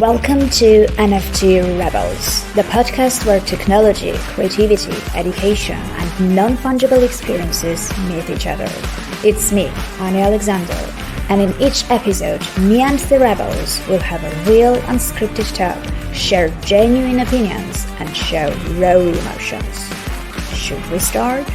Welcome to NFT Rebels, the podcast where technology, creativity, education, and non-fungible experiences meet each other. It's me, Anya Alexander, and in each episode, me and the Rebels will have a real unscripted talk, share genuine opinions, and show raw emotions. Should we start?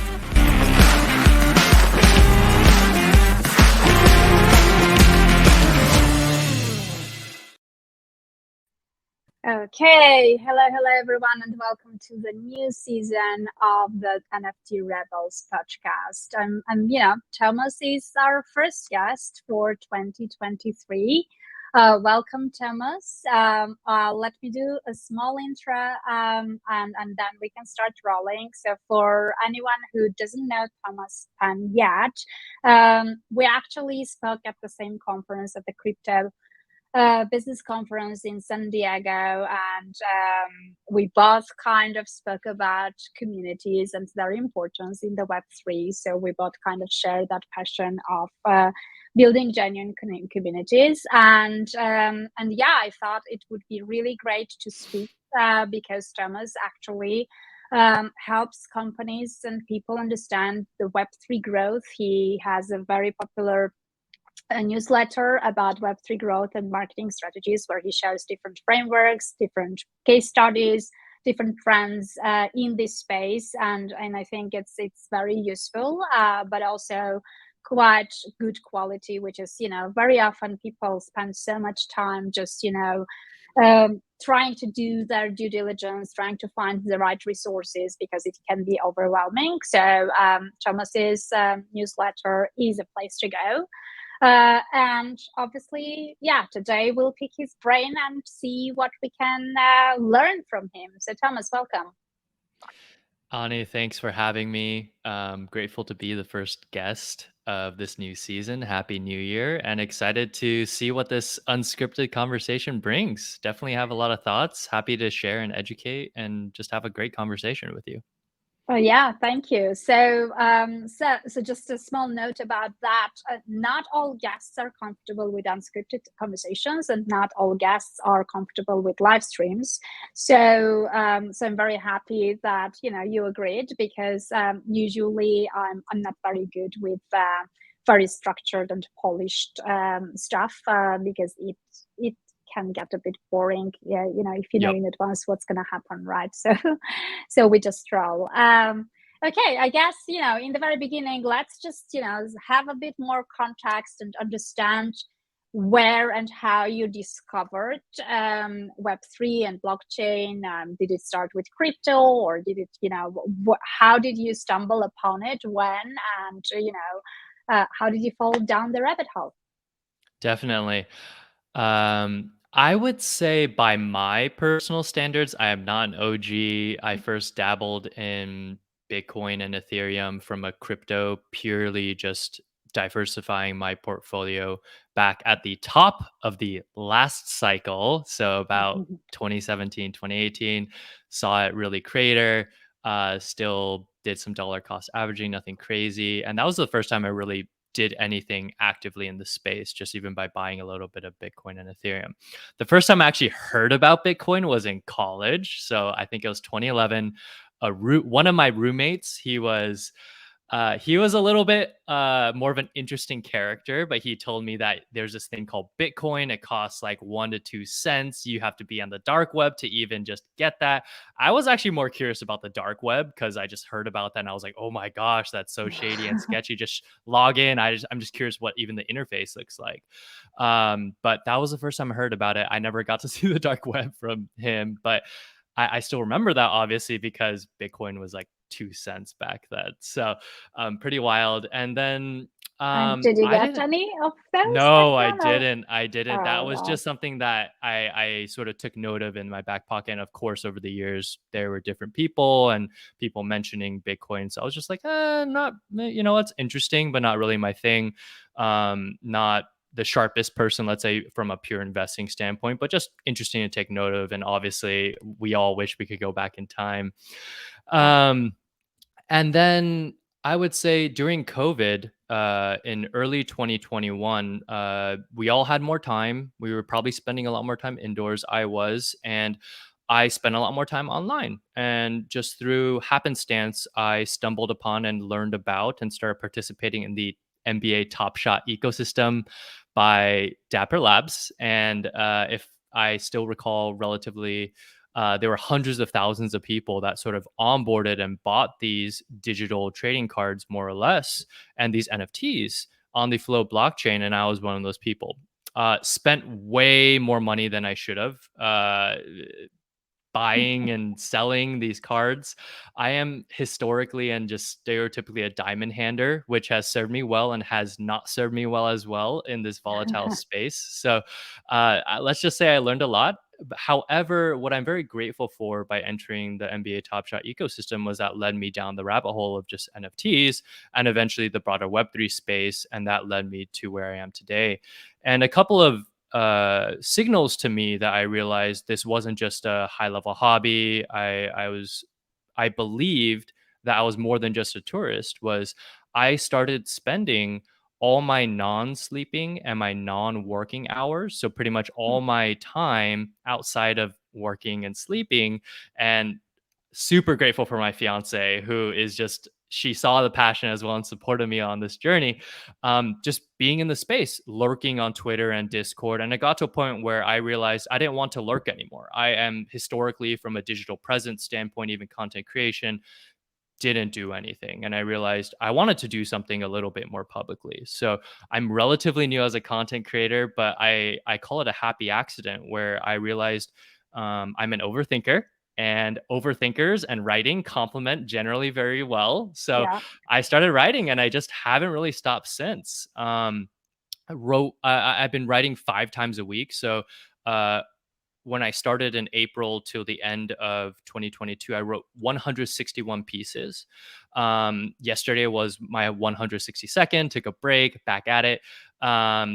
Okay, hello everyone, and welcome to the new season of the NFT Rebels podcast. Thomas is our first guest for 2023. Welcome, Thomas. Let me do a small intro, and then we can start rolling. So, for anyone who doesn't know Thomas Pan yet, we actually spoke at the same conference at the crypto business conference in San Diego, and we both kind of spoke about communities and their importance in the Web3. So we both kind of share that passion of building genuine communities, and yeah, I thought it would be really great to speak because Thomas actually helps companies and people understand the Web3 growth. He has a very popular newsletter about Web3 growth and marketing strategies, where he shares different frameworks, different case studies, different trends in this space, and I think it's very useful, but also quite good quality, which is, very often people spend so much time just trying to do their due diligence, trying to find the right resources, because it can be overwhelming. So Thomas's newsletter is a place to go. And obviously, today we'll pick his brain and see what we can learn from him. So Thomas, welcome. Ani, thanks for having me. Grateful to be the first guest of this new season. Happy New Year, and excited to see what this unscripted conversation brings. Definitely have a lot of thoughts. Happy to share and educate and just have a great conversation with you. Oh yeah, thank you. So, so just a small note about that. Not all guests are comfortable with unscripted conversations, and not all guests are comfortable with live streams. So, so I'm very happy that you agreed, because usually I'm not very good with very structured and polished stuff, because it can get a bit boring, if you know in advance what's going to happen, right? So we just roll. Okay, I guess in the very beginning, let's just have a bit more context and understand where and how you discovered Web3 and blockchain. Did it start with crypto, or did it how did you stumble upon it, when, and how did you fall down the rabbit hole? Definitely. I would say by my personal standards, I am not an OG. I first dabbled in Bitcoin and Ethereum from a crypto, purely just diversifying my portfolio back at the top of the last cycle. So about 2017, 2018, saw it really crater. Still did some dollar cost averaging, nothing crazy. And that was the first time I really did anything actively in the space, just even by buying a little bit of Bitcoin and Ethereum. The first time I actually heard about Bitcoin was in college. So I think it was 2011. One of my roommates, he was a little bit more of an interesting character, but he told me that there's this thing called Bitcoin. It costs like 1 to 2 cents. You have to be on the dark web to even just get that. I was actually more curious about the dark web, because I just heard about that and I was like, oh my gosh, that's so shady and sketchy. Just log in. I'm just curious what even the interface looks like. But that was the first time I heard about it. I never got to see the dark web from him, but I still remember that, obviously, because Bitcoin was like 2 cents back then. So pretty wild. And then And did you I get didn't. any of those back No, I then? Or? didn't. I didn't. That was Wow. just something that I sort of took note of in my back pocket. And of course, over the years, there were different people and people mentioning Bitcoin. So I was just like, not, it's interesting, but not really my thing. Not the sharpest person, let's say, from a pure investing standpoint, but just interesting to take note of. And obviously, we all wish we could go back in time. And then I would say during COVID, in early 2021, we all had more time. We were probably spending a lot more time indoors. I was, and I spent a lot more time online. And just through happenstance, I stumbled upon and learned about and started participating in the NBA Top Shot ecosystem by Dapper Labs. And if I still recall relatively, there were hundreds of thousands of people that sort of onboarded and bought these digital trading cards, more or less, and these NFTs on the Flow blockchain. And I was one of those people. Spent way more money than I should have. Buying and selling these cards. I am historically and just stereotypically a diamond hander, which has served me well and has not served me well as well in this volatile space. So let's just say I learned a lot. However, what I'm very grateful for by entering the NBA Top Shot ecosystem was that led me down the rabbit hole of just NFTs and eventually the broader Web3 space. And that led me to where I am today. And a couple of signals to me that I realized this wasn't just a high level hobby. I believed that I was more than just a tourist. Was I started spending all my non-sleeping and my non-working hours, so pretty much all my time outside of working and sleeping, and super grateful for my fiance who is just she saw the passion as well and supported me on this journey. Just being in the space, lurking on Twitter and Discord. And it got to a point where I realized I didn't want to lurk anymore. I am historically, from a digital presence standpoint, even content creation, didn't do anything. And I realized I wanted to do something a little bit more publicly. So I'm relatively new as a content creator, but I call it a happy accident where I realized I'm an overthinker, and overthinkers and writing complement generally very well. So Yeah. I started writing and I just haven't really stopped since. I've been writing 5 times a week. So uh, when I started in April till the end of 2022, I wrote 161 pieces. Yesterday was my 162nd, took a break, back at it.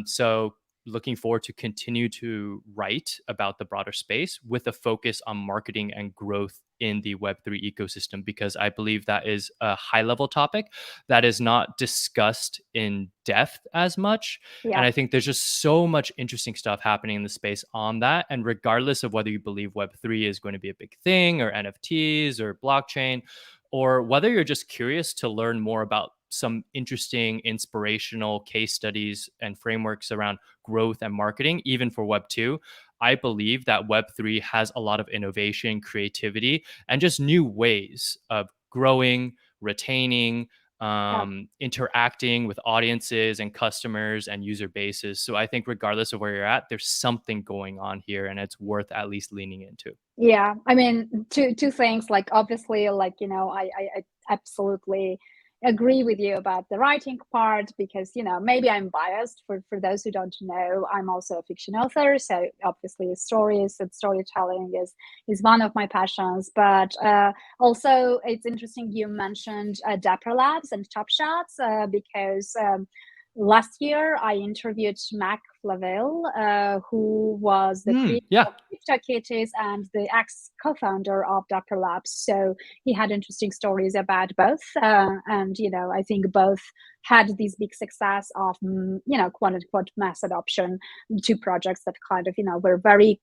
So looking forward to continue to write about the broader space with a focus on marketing and growth in the Web3 ecosystem, because I believe that is a high level topic that is not discussed in depth as much. And Yeah. I think there's just so much interesting stuff happening in the space on that. And regardless of whether you believe Web3 is going to be a big thing, or NFTs, or blockchain, or whether you're just curious to learn more about some interesting inspirational case studies and frameworks around growth and marketing, even for Web2, I believe that Web3 has a lot of innovation, creativity, and just new ways of growing, retaining, Yeah. interacting with audiences and customers and user bases. So I think regardless of where you're at, there's something going on here and it's worth at least leaning into. Yeah, I mean, two things. Like, obviously, like, I absolutely agree with you about the writing part, because maybe I'm biased. For those who don't know, I'm also a fiction author, so obviously stories and storytelling is one of my passions. But also, it's interesting you mentioned Dapper Labs and Top Shots, because last year I interviewed Mac Flaville, who was the creator Yeah. of CryptoKitties and the ex-co-founder of Dapper Labs. So he had interesting stories about both, and I think both had this big success of quote unquote mass adoption to projects that kind of were very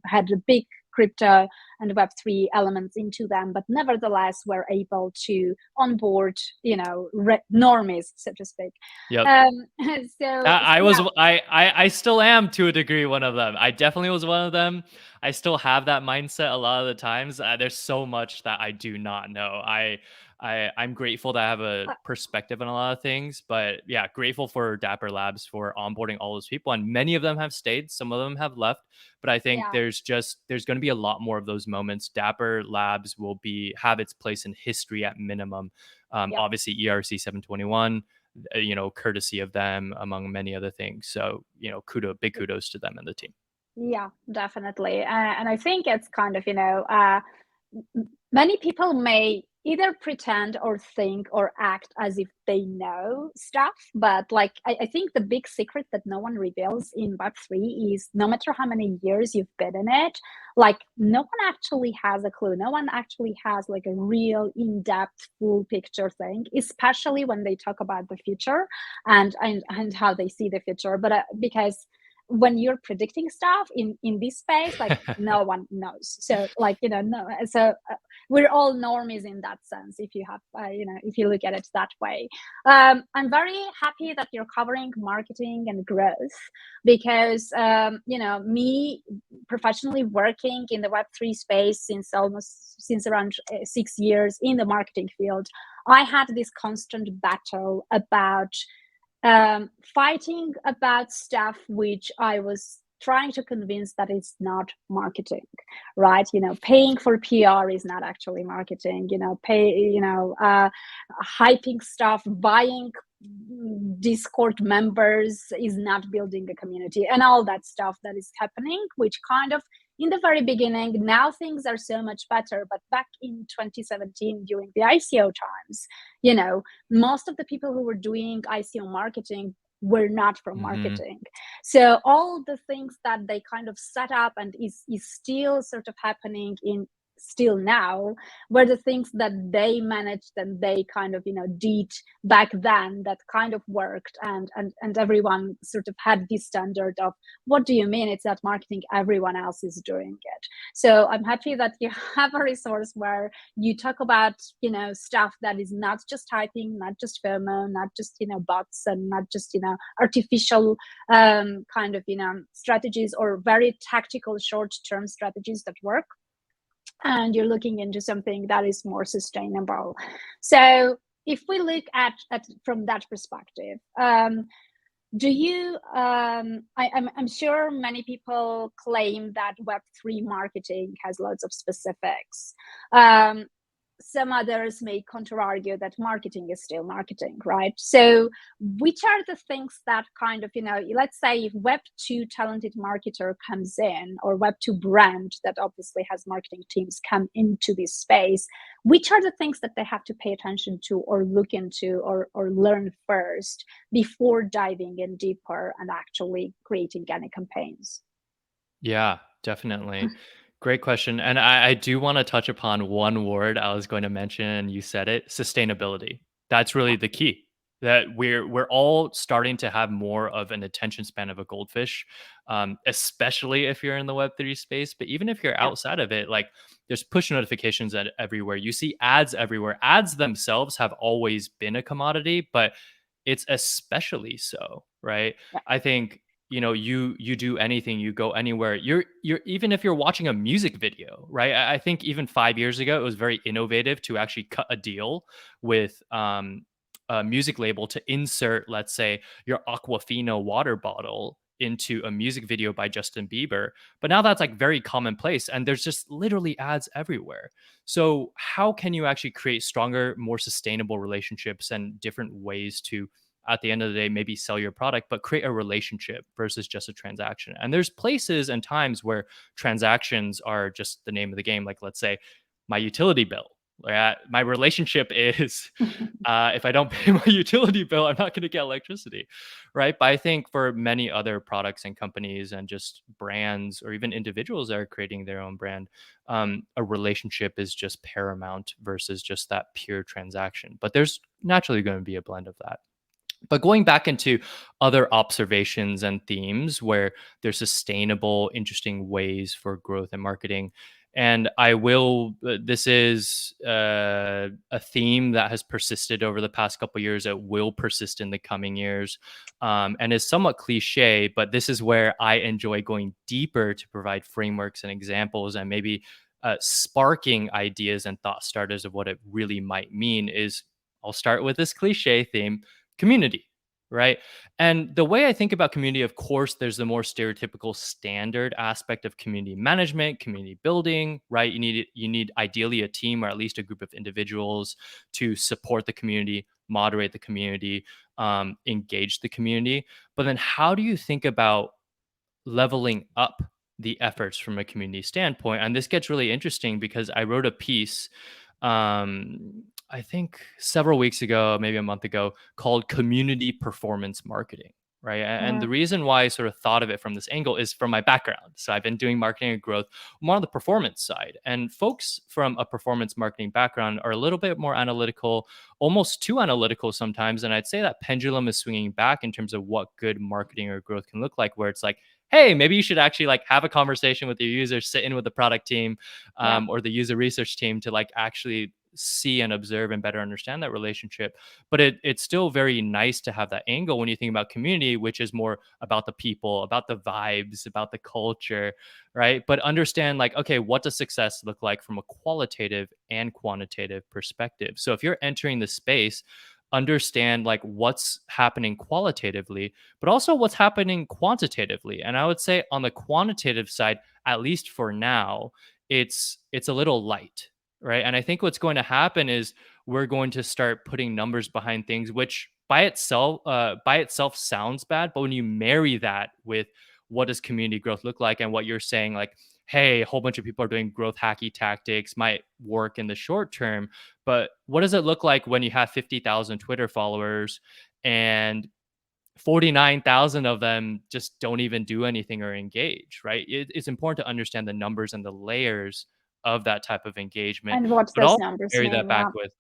had a big crypto and Web3 elements into them, but nevertheless were able to onboard normies, so to speak. Yep. So I was yeah. I still am, to a degree, one of them. I definitely was one of them. I still have that mindset a lot of the times. There's so much that I do not know. I'm grateful to have a uh, perspective on a lot of things, but yeah, grateful for Dapper Labs for onboarding all those people, and many of them have stayed. Some of them have left, but I think yeah. there's going to be a lot more of those moments. Dapper Labs will have its place in history at minimum. Yeah. Obviously, ERC 721. Courtesy of them, among many other things. So, big kudos to them and the team. Yeah, definitely. And I think it's kind of, many people may either pretend or think or act as if they know stuff. But like, I think the big secret that no one reveals in Web3 is no matter how many years you've been in it, like no one actually has a clue. No one actually has like a real in-depth full picture thing, especially when they talk about the future and how they see the future. But because when you're predicting stuff in this space, like no one knows. So like, no, so we're all normies in that sense, if you have if you look at it that way. I'm very happy that you're covering marketing and growth, because me professionally working in the Web3 space since around 6 years in the marketing field, I had this constant battle about fighting about stuff which I was trying to convince that it's not marketing, right? Paying for PR is not actually marketing. Hyping stuff, buying Discord members is not building a community, and all that stuff that is happening, which kind of in the very beginning, now things are so much better. But back in 2017, during the ICO times, most of the people who were doing ICO marketing were not from Hmm. marketing. So all the things that they kind of set up and is still sort of happening in still now were the things that they managed and they kind of did back then, that kind of worked, and everyone sort of had this standard of, what do you mean it's not marketing, everyone else is doing it. So I'm happy that you have a resource where you talk about stuff that is not just typing, not just FOMO, not just bots, and not just artificial kind of strategies, or very tactical short-term strategies that work, and you're looking into something that is more sustainable. So if we look at from that perspective, do you I'm sure many people claim that Web3 marketing has lots of specifics. Some others may counter argue that marketing is still marketing, right? So which are the things that kind of let's say if Web2 talented marketer comes in, or Web2 brand that obviously has marketing teams come into this space, which are the things that they have to pay attention to, or look into, or learn first before diving in deeper and actually creating any campaigns? Yeah, definitely. Great question. And I do want to touch upon one word I was going to mention, and you said it, sustainability. That's Yeah, really the key. That we're all starting to have more of an attention span of a goldfish, especially if you're in the Web3 space. But even if you're yeah, outside of it, like there's push notifications everywhere. You see ads everywhere. Ads themselves have always been a commodity, but it's especially so, right? yeah. I think you do anything, you go anywhere, you're even if you're watching a music video, right? I think even 5 years ago it was very innovative to actually cut a deal with a music label to insert, let's say, your Aquafina water bottle into a music video by Justin Bieber. But now that's like very commonplace, and there's just literally ads everywhere. So how can you actually create stronger, more sustainable relationships and different ways to, at the end of the day, maybe sell your product, but create a relationship versus just a transaction? And there's places and times where transactions are just the name of the game. Like, let's say my utility bill. My relationship is if I don't pay my utility bill, I'm not going to get electricity, right? But I think for many other products and companies and just brands, or even individuals that are creating their own brand, a relationship is just paramount versus just that pure transaction. But there's naturally going to be a blend of that. But going back into other observations and themes where there's sustainable, interesting ways for growth and marketing. And this is a theme that has persisted over the past couple of years. It will persist in the coming years, and is somewhat cliche, but this is where I enjoy going deeper to provide frameworks and examples, and maybe sparking ideas and thought starters of what it really might mean. Is I'll start with this cliche theme: community, right? And the way I think about community, of course, there's the more stereotypical standard aspect of community management, community building, right? You need ideally a team, or at least a group of individuals, to support the community, moderate the community, engage the community. But then how do you think about leveling up the efforts from a community standpoint? And this gets really interesting because I wrote a piece I think several weeks ago, maybe a month ago, called community performance marketing. Right. And the Mm, reason why I sort of thought of it from this angle is from my background. So I've been doing marketing and growth more on the performance side. And folks from a performance marketing background are a little bit more analytical, almost too analytical sometimes. And I'd say that pendulum is swinging back in terms of what good marketing or growth can look like, where it's like, hey, maybe you should actually like have a conversation with your users, sit in with the product team, yeah. or the user research team to like actually see and observe and better understand that relationship. But it's still very nice to have that angle when you think about community, which is more about the people, about the vibes, about the culture, right? But understand like, okay, what does success look like from a qualitative and quantitative perspective? So if you're entering the space, understand like what's happening qualitatively, but also what's happening quantitatively. And I would say on the quantitative side, at least for now, it's a little light, right? And I think what's going to happen is we're going to start putting numbers behind things, which by itself sounds bad, but when you marry that with what does community growth look like and what you're saying, like, hey, a whole bunch of people are doing growth hacky tactics, might work in the short term, but what does it look like when you have 50,000 Twitter followers and 49,000 of them just don't even do anything or engage, right? It's important to understand the numbers and the layers of that type of engagement, And what but those also numbers marry that mean? back Yeah. with,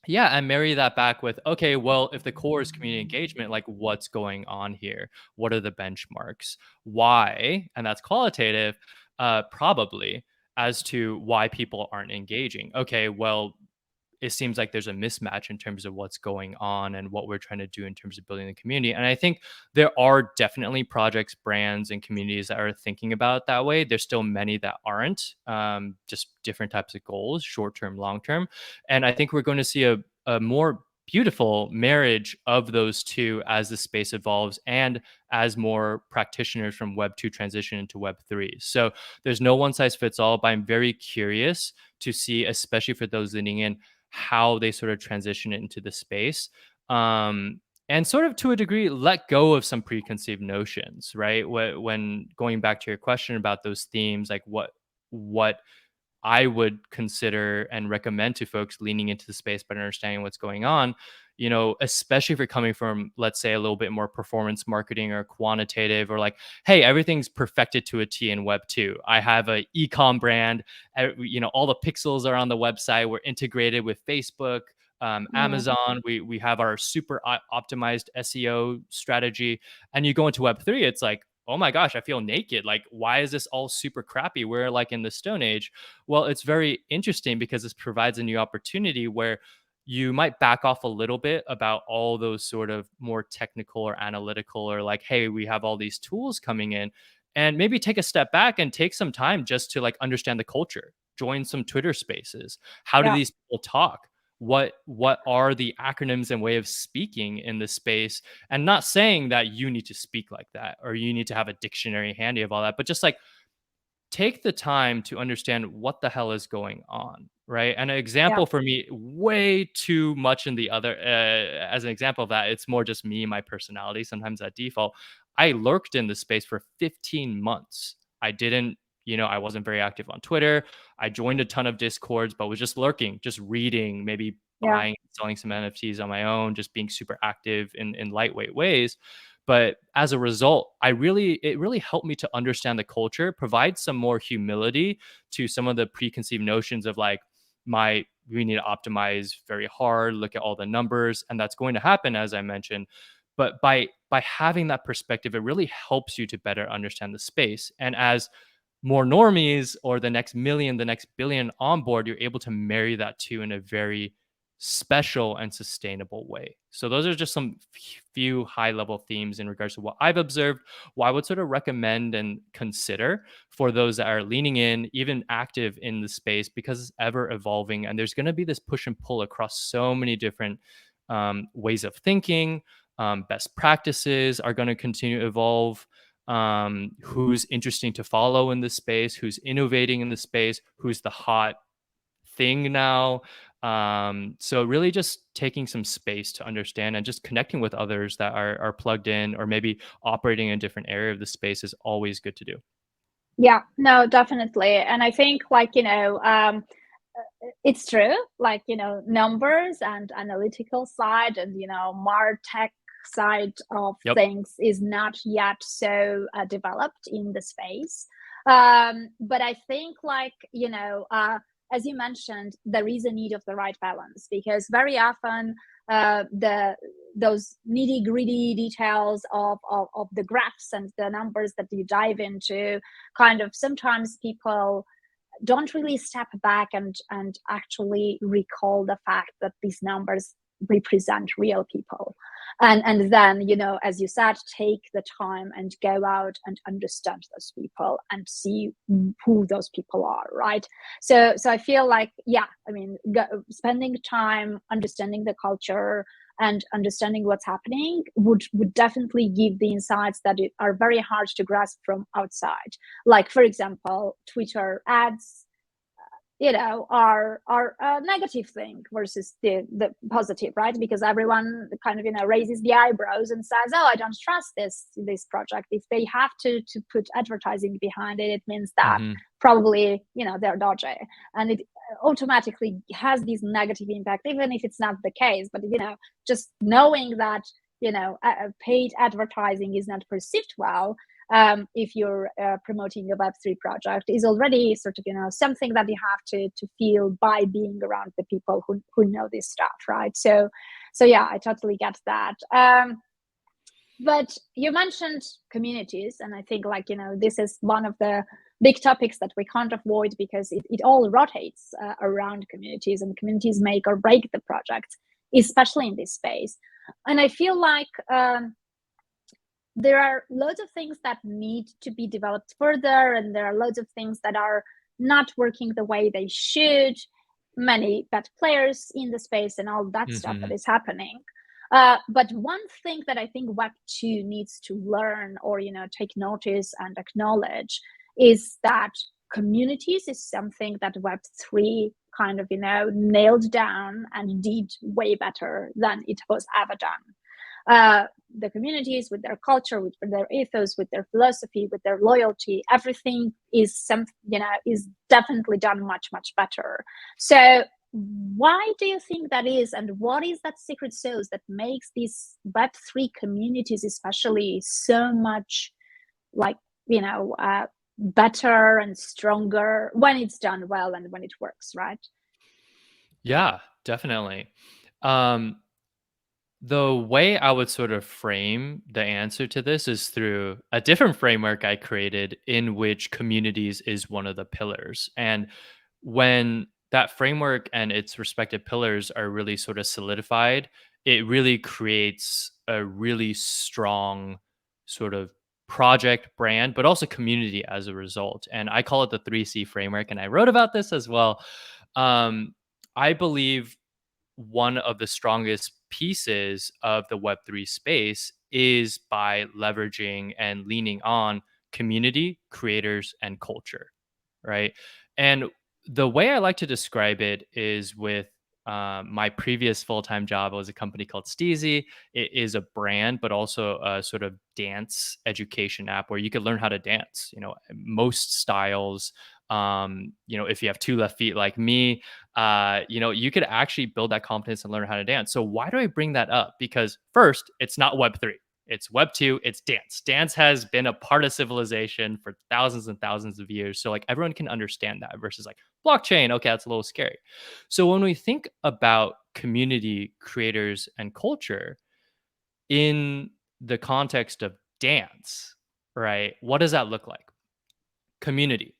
yeah, and marry that back with, okay, well, if the core is community engagement, like what's going on here? What are the benchmarks? Why? And that's qualitative, probably as to why people aren't engaging. Okay, well, it seems like there's a mismatch in terms of what's going on and what we're trying to do in terms of building the community. And I think there are definitely projects, brands, and communities that are thinking about it that way. There's still many that aren't, just different types of goals, short term, long term. And I think we're going to see a more beautiful marriage of those two as the space evolves and as more practitioners from Web 2 transition into Web 3. So there's no one size fits all, but I'm very curious to see, especially for those leaning in, how they sort of transition it into the space. And sort of to a degree, let go of some preconceived notions, right? When going back to your question about those themes, like what I would consider and recommend to folks leaning into the space but understanding what's going on, especially if you're coming from, let's say, a little bit more performance marketing or quantitative, or like, hey, everything's perfected to a T in Web 2. I have a e-com brand, all the pixels are on the website. We're integrated with Facebook, Mm, Amazon. We have our super optimized SEO strategy. And you go into Web 3, it's like, oh my gosh, I feel naked. Like, why is this all super crappy? We're like in the Stone Age. Well, it's very interesting because this provides a new opportunity where you might back off a little bit about all those sort of more technical or analytical, or like, hey, we have all these tools coming in, and maybe take a step back and take some time just to like understand the culture, join some Twitter spaces. How do yeah. these people talk? What are the acronyms and way of speaking in this space? And not saying that you need to speak like that or you need to have a dictionary handy of all that, but just like take the time to understand what the hell is going on, right? And an Yeah. example for me, way too much in the other, as an example of that, it's more just me, my personality. Sometimes at default, I lurked in the space for 15 months. I didn't, I wasn't very active on Twitter. I joined a ton of Discords, but was just lurking, just reading, maybe Yeah. buying, selling some NFTs on my own, just being super active in lightweight ways. But as a result, it really helped me to understand the culture, provide some more humility to some of the preconceived notions of like, we need to optimize very hard, look at all the numbers, and that's going to happen, as I mentioned. But by having that perspective, it really helps you to better understand the space. And as more normies or the next million, the next billion on board, you're able to marry that to in a very special and sustainable way. So those are just some few high level themes in regards to what I've observed, what I would sort of recommend and consider for those that are leaning in, even active in the space, because it's ever evolving and there's going to be this push and pull across so many different ways of thinking. Best practices are going to continue to evolve. Who's interesting to follow in this space, who's innovating in the space, who's the hot thing now. So really just taking some space to understand and just connecting with others that are plugged in or maybe operating in a different area of the space is always good to do. Yeah, no, definitely. And I think, like, it's true, like, numbers and analytical side and, martech side of Yep. things is not yet so developed in the space. But I think, like, as you mentioned, there is a need of the right balance, because very often the those nitty gritty details of the graphs and the numbers that you dive into, kind of sometimes people don't really step back and actually recall the fact that these numbers represent real people, and then, as you said, take the time and go out and understand those people and see who those people are, right? So I feel like, yeah, I mean, spending time understanding the culture and understanding what's happening would definitely give the insights that are very hard to grasp from outside. Like, for example, Twitter ads, are a negative thing versus the positive, right? Because everyone kind of, raises the eyebrows and says, oh, I don't trust this project. If they have to put advertising behind it, it means that Hmm. probably, they're dodgy, and it automatically has this negative impact, even if it's not the case. But, just knowing that, paid advertising is not perceived well, if you're promoting a Web3 project, is already sort of, something that you have to feel by being around the people who know this stuff, right? So yeah, I totally get that. But you mentioned communities, and I think, like, this is one of the big topics that we can't avoid, because it all rotates around communities, and communities make or break the project, especially in this space. And I feel like there are loads of things that need to be developed further, and there are loads of things that are not working the way they should, many bad players in the space, and all that stuff that Hmm. is happening. But one thing that I think Web 2 needs to learn, or, take notice and acknowledge, is that communities is something that Web 3 kind of, nailed down and did way better than it was ever done. The communities, with their culture, with their ethos, with their philosophy, with their loyalty, everything is definitely done much, much better. So why do you think that is, and what is that secret sauce that makes these Web3 communities especially so much, like, better and stronger when it's done well and when it works, right? Yeah, definitely. Um, The way I would sort of frame the answer to this is through a different framework I created, in which communities is one of the pillars. And when that framework and its respective pillars are really sort of solidified, it really creates a really strong sort of project brand, but also community as a result. And I call it the 3C framework. And I wrote about this as well. Um, I believe one of the strongest pieces of the Web3 space is by leveraging and leaning on community, creators, and culture, right? And the way I like to describe it is with my previous full time job was a company called Steezy. It is a brand, but also a sort of dance education app where you could learn how to dance. Most styles. If you have two left feet like me, you could actually build that confidence and learn how to dance. So why do I bring that up? Because first, it's not Web3. It's Web 2, it's dance. Dance has been a part of civilization for thousands and thousands of years. So, like, everyone can understand that versus like blockchain. Okay, that's a little scary. So, when we think about community, creators, and culture in the context of dance, right, what does that look like? Community.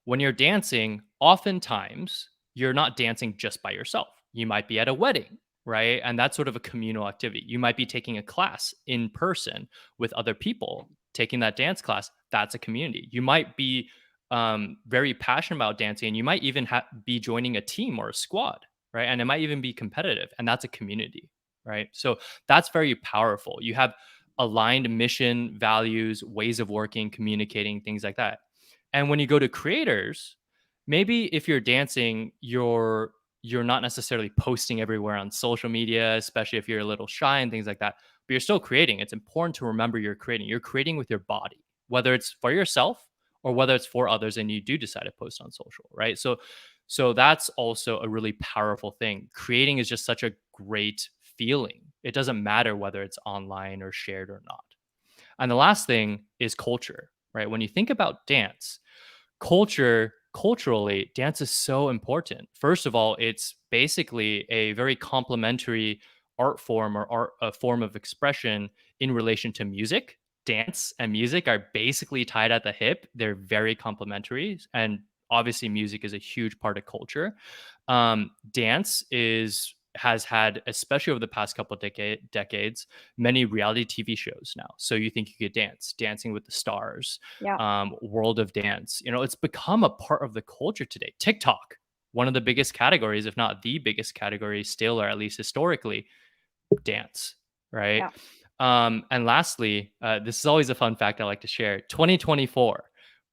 When you're dancing, oftentimes you're not dancing just by yourself. You might be at a wedding, right? And that's sort of a communal activity. You might be taking a class in person with other people, taking that dance class. That's a community. You might be very passionate about dancing, and you might even be joining a team or a squad, right? And it might even be competitive, and that's a community, right? So that's very powerful. You have aligned mission, values, ways of working, communicating, things like that. And when you go to creators, maybe if you're dancing, you're not necessarily posting everywhere on social media, especially if you're a little shy and things like that, but you're still creating. It's important to remember you're creating. You're creating with your body, whether it's for yourself or whether it's for others and you do decide to post on social, right? So that's also a really powerful thing. Creating is just such a great feeling. It doesn't matter whether it's online or shared or not. And the last thing is culture, right? When you think about dance, culturally, dance is so important. First of all, it's basically a very complementary art form or art a form of expression in relation to music. Dance and music are basically tied at the hip. They're very complementary, and obviously music is a huge part of culture. Dance is has had, especially over the past couple of decades, many reality TV shows now. So you think you could dance, Dancing with the Stars, Yeah. World of Dance. You know, it's become a part of the culture today. TikTok, one of the biggest categories, if not the biggest category still, or at least historically, dance, right? Yeah. And lastly, this is always a fun fact I like to share. 2024,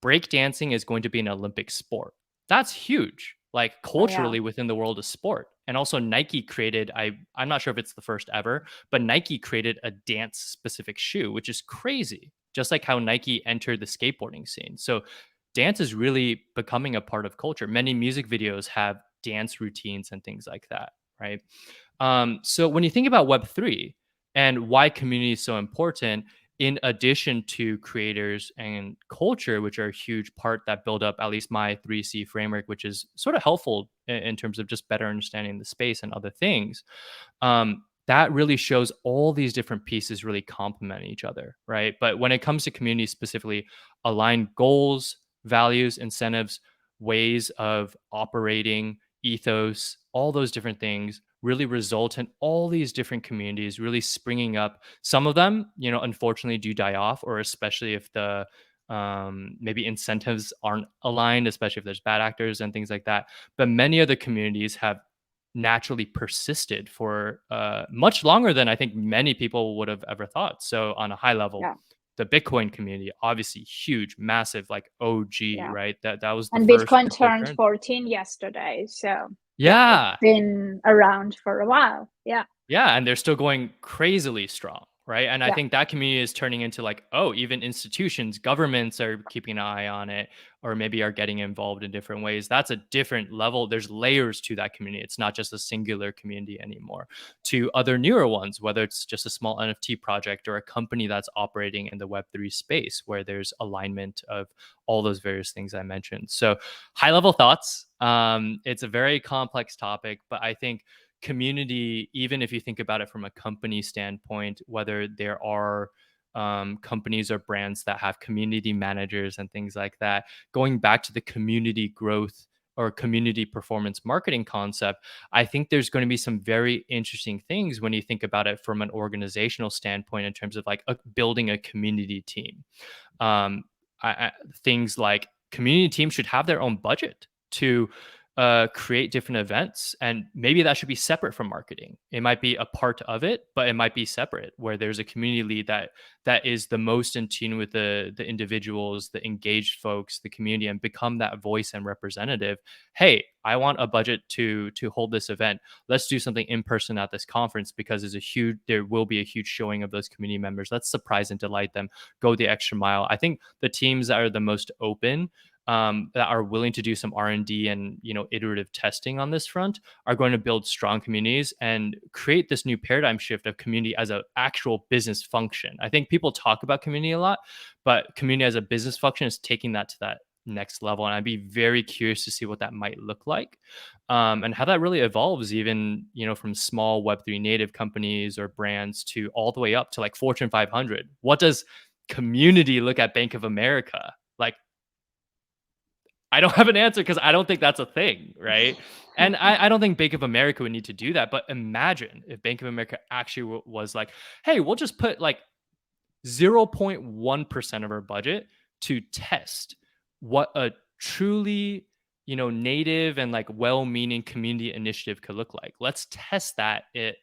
breakdancing is going to be an Olympic sport. That's huge, like Oh, yeah. culturally within the world of sport. And also, Nike created, I'm not sure if it's the first ever, but Nike created a dance specific shoe, which is crazy. Just like how Nike entered the skateboarding scene. So, dance is really becoming a part of culture. Many music videos have dance routines and things like that, right? So when you think about Web3 and why community is so important, in addition to creators and culture, which are a huge part that build up at least my 3C framework, which is sort of helpful in terms of just better understanding the space and other things, that really shows all these different pieces really complement each other, right? But when it comes to community specifically, align goals, values, incentives, ways of operating, ethos, all those different things really result in all these different communities really springing up. Some of them, you know, unfortunately do die off, or especially if the maybe incentives aren't aligned, especially if there's bad actors and things like that. But many of the communities have naturally persisted for much longer than I think many people would have ever thought. So on a high level, Yeah. the Bitcoin community, obviously huge, massive, like OG, Yeah. right? That was the And first Bitcoin turned cryptocurrency. 14 yesterday. So, yeah, it's Yeah, been around for a while. Yeah. yeah, and they're still going crazily strong, right? And I Yeah. think that community is turning into like, oh, even institutions, governments are keeping an eye on it, or maybe are getting involved in different ways. That's a different level. There's layers to that community. It's not just a singular community anymore. To other newer ones, whether it's just a small NFT project or a company that's operating in the Web3 space, where there's alignment of all those various things I mentioned. So, high level thoughts. It's a very complex topic, but I think community, even if you think about it from a company standpoint, whether there are companies or brands that have community managers and things like that, going back to the community growth or community performance marketing concept, I think there's going to be some very interesting things when you think about it from an organizational standpoint in terms of like building a community team. um, Things like community teams should have their own budget to create different events, and maybe that should be separate from marketing. It might be a part of it, but it might be separate, where there's a community lead that is the most in tune with the individuals, the engaged folks, the community, and become that voice and representative. Hey, I want a budget to hold this event. Let's do something in person at this conference, because there will be a huge showing of those community members. Let's surprise and delight them, go the extra mile. I think the teams that are the most open, that are willing to do some R&D and, you know, iterative testing on this front, are going to build strong communities and create this new paradigm shift of community as an actual business function. I think people talk about community a lot, but community as a business function is taking that to that next level, and I'd be very curious to see what that might look like, and how that really evolves, even, you know, from small Web3 native companies or brands to all the way up to like Fortune 500. What does community look at Bank of America like? I don't have an answer, because I don't think that's a thing, right? And I don't think Bank of America would need to do that. But imagine if Bank of America actually was like, hey, we'll just put like 0.1% of our budget to test what a truly, you know, native and like well-meaning community initiative could look like. Let's test that it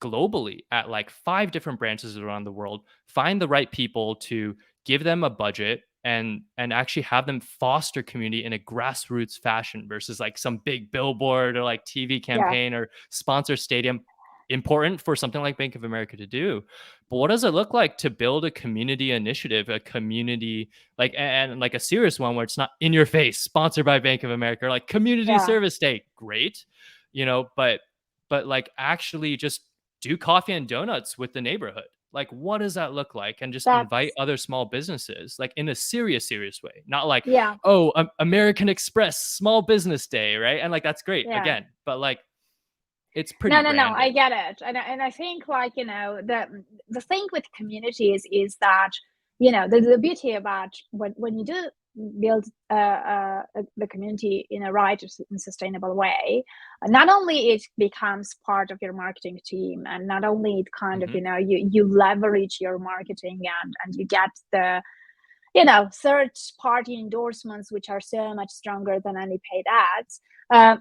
globally at like 5 different branches around the world, find the right people to give them a budget, and actually have them foster community in a grassroots fashion versus like some big billboard or like TV Yeah. campaign or sponsor stadium. important for something like Bank of America to do. But what does it look like to build a community initiative, a community like and like a serious one where it's not in your face, sponsored by Bank of America, or like community Yeah, service day, great, but like actually just do coffee and donuts with the neighborhood. Like, what does that look like? And just invite that's other small businesses, like in a serious way, not like, yeah, oh, American Express Small Business Day, right? And like that's great yeah. again, but like it's pretty No, no, no. I branded. get it, and I think, like, the thing with communities is that, the beauty about when you do build the community in a right and sustainable way, not only it becomes part of your marketing team, and not only it kind of, Hmm. you leverage your marketing, and you get the, third party endorsements, which are so much stronger than any paid ads.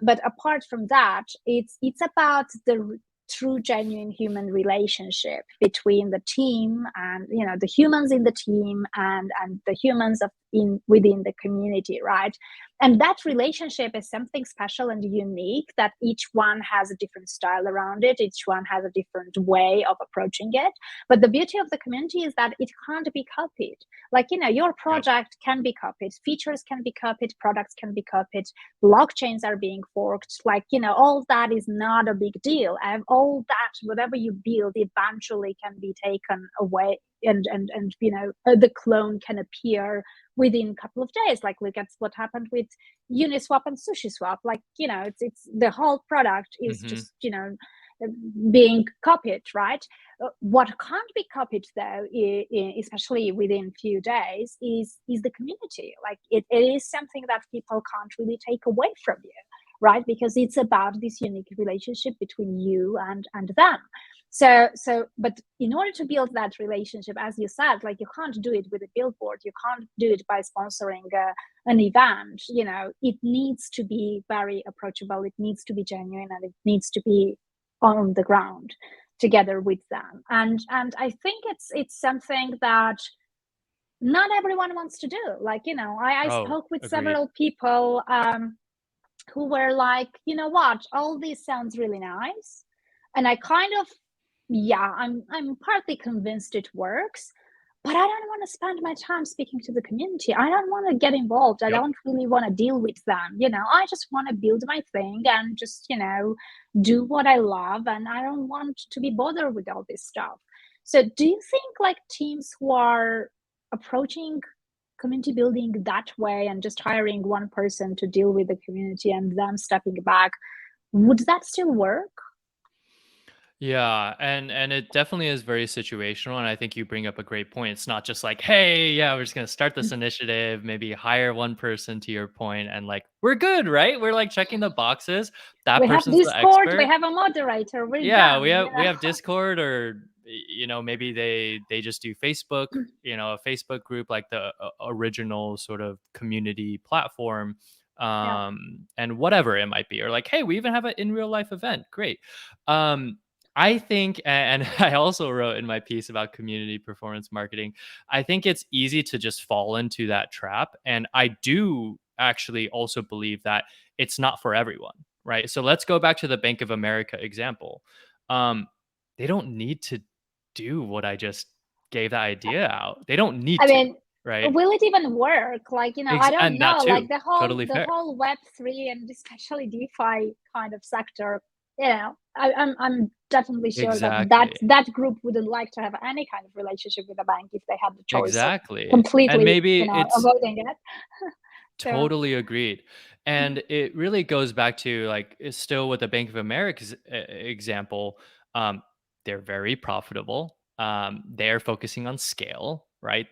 But apart from that, it's about the true genuine human relationship between the team, and the humans in the team, and the humans in within the community, right? And that relationship is something special and unique, that each one has a different style around it, each one has a different way of approaching it. But the beauty of the community is that it can't be copied. Like, your Yep. project can be copied, features can be copied, products can be copied, blockchains are being forked. Like, all that is not a big deal. And all that, whatever you build, eventually can be taken away, and the clone can appear within a couple of days. Like, look at what happened with Uniswap and SushiSwap. Like, it's the whole product is Hmm. just, being copied, right? What can't be copied, though, especially within few days, is the community. Like, it is something that people can't really take away from you, right? Because it's about this unique relationship between you and them. But in order to build that relationship, as you said, like, you can't do it with a billboard, you can't do it by sponsoring an event. It needs to be very approachable, it needs to be genuine, and it needs to be on the ground together with them. And I think it's something that not everyone wants to do. Like, I Oh, spoke with agreed. several people, who were like, what, all this sounds really nice, and I kind of, yeah, I'm partly convinced it works, but I don't want to spend my time speaking to the community. I don't want to get involved. I Yep. don't really want to deal with them. I just want to build my thing and just, do what I love, and I don't want to be bothered with all this stuff. So do you think, like, teams who are approaching community building that way, and just hiring one person to deal with the community and them stepping back, would that still work? Yeah, and it definitely is very situational, and I think you bring up a great point. It's not just like, "Hey, yeah, we're just gonna start this initiative, maybe hire one person," to your point, and like, we're good, right? We're like checking the boxes. That We have person's the Discord, we expert. have a moderator, we're Yeah, we done, have we have Discord, or maybe they just do Facebook, a Facebook group, like the original sort of community platform, Yeah. and whatever it might be, or like, hey, we even have an in real life event, great. um I think, and I also wrote in my piece about community performance marketing, I think it's easy to just fall into that trap, and I do actually also believe that it's not for everyone, right? So let's go back to the Bank of America example. um, they don't need to do what I just gave that idea out. They don't I need to, mean, right? will it even work? Like, I don't And that know. Like, too. the whole Totally the fair. whole Web3 and especially DeFi kind of sector. I'm definitely sure that Exactly. that group wouldn't like to have any kind of relationship with a bank if they had the choice of Exactly. And completely, maybe it's avoiding it. So totally agreed. And it really goes back to like, it's still with the Bank of America's example. Um, they're very profitable. They're focusing on scale, right?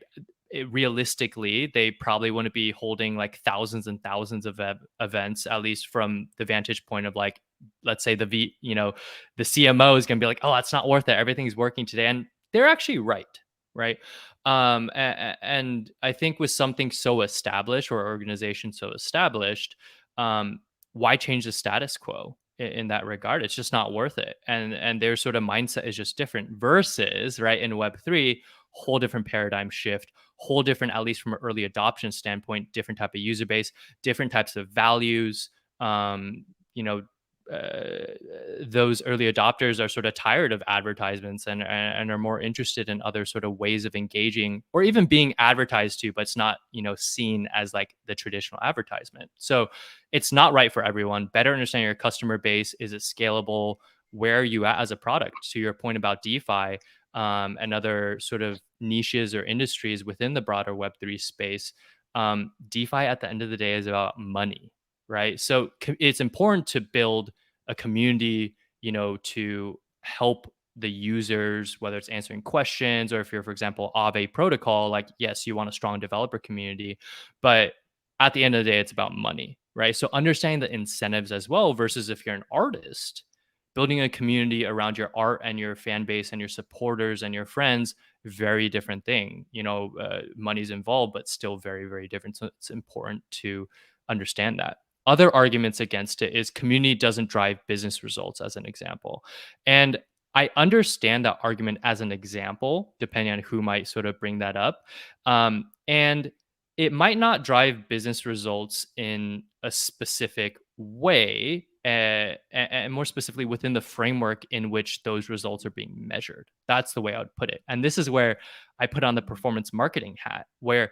Realistically, they probably wouldn't be holding like thousands and thousands of events, at least from the vantage point of like, let's say the CMO is going to be like, oh, that's not worth it. Everything's working today. And they're actually right. Right. And I think with something so established, or organization so established, um, why change the status quo in that regard? It's just not worth it. And their sort of mindset is just different, versus right in Web3, whole different paradigm shift, whole different, at least from an early adoption standpoint, different type of user base, different types of values, um, you know, those early adopters are sort of tired of advertisements and are more interested in other sort of ways of engaging or even being advertised to, but it's not, seen as like the traditional advertisement. So it's not right for everyone. Better understand your customer base. Is it scalable? Where are you at as a product? To your point about DeFi, and other sort of niches or industries within the broader Web3 space, DeFi at the end of the day is about money, right? So it's important to build a community, to help the users, whether it's answering questions or if you're, for example, Aave protocol, like, yes, you want a strong developer community, but at the end of the day, it's about money, right? So understanding the incentives as well versus if you're an artist, building a community around your art and your fan base and your supporters and your friends, very different thing. Money's involved, but still very, very different. So it's important to understand that. Other arguments against it is community doesn't drive business results, as an example. And I understand that argument as an example, depending on who might sort of bring that up. And it might not drive business results in a specific way, and more specifically within the framework in which those results are being measured. That's the way I would put it. And this is where I put on the performance marketing hat, where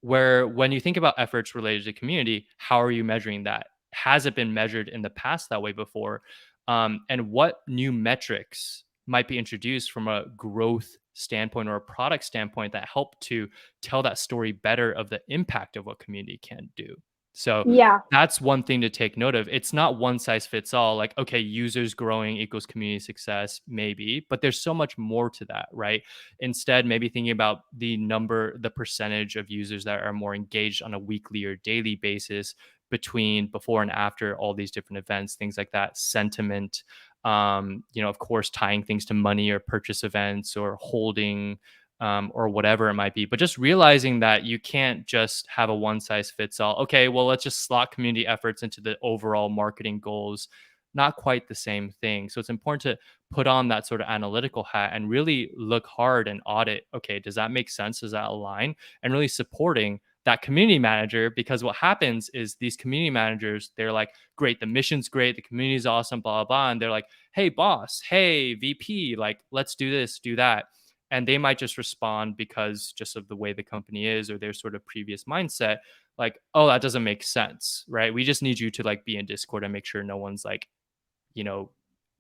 when you think about efforts related to community, how are you measuring that? Has it been measured in the past that way before? And what new metrics might be introduced from a growth standpoint or a product standpoint that help to tell that story better of the impact of what community can do? So Yeah. that's one thing to take note of. It's not one size fits all, like, okay, users growing equals community success, maybe, but there's so much more to that, right? Instead, maybe thinking about the percentage of users that are more engaged on a weekly or daily basis between before and after all these different events, things like that, sentiment, of course, tying things to money or purchase events or holding, or whatever it might be. But just realizing that you can't just have a one size fits all. Okay, well, let's just slot community efforts into the overall marketing goals. Not quite the same thing. So it's important to put on that sort of analytical hat and really look hard and audit. Okay, does that make sense? Does that align? And really supporting that community manager, because what happens is these community managers, they're like, great, the mission's great, the community's awesome, blah, blah, blah. And they're like, hey, boss, hey, VP, like, let's do this, do that. And they might just respond because just of the way the company is or their sort of previous mindset, like, oh, that doesn't make sense, right? We just need you to like be in Discord and make sure no one's like, you know,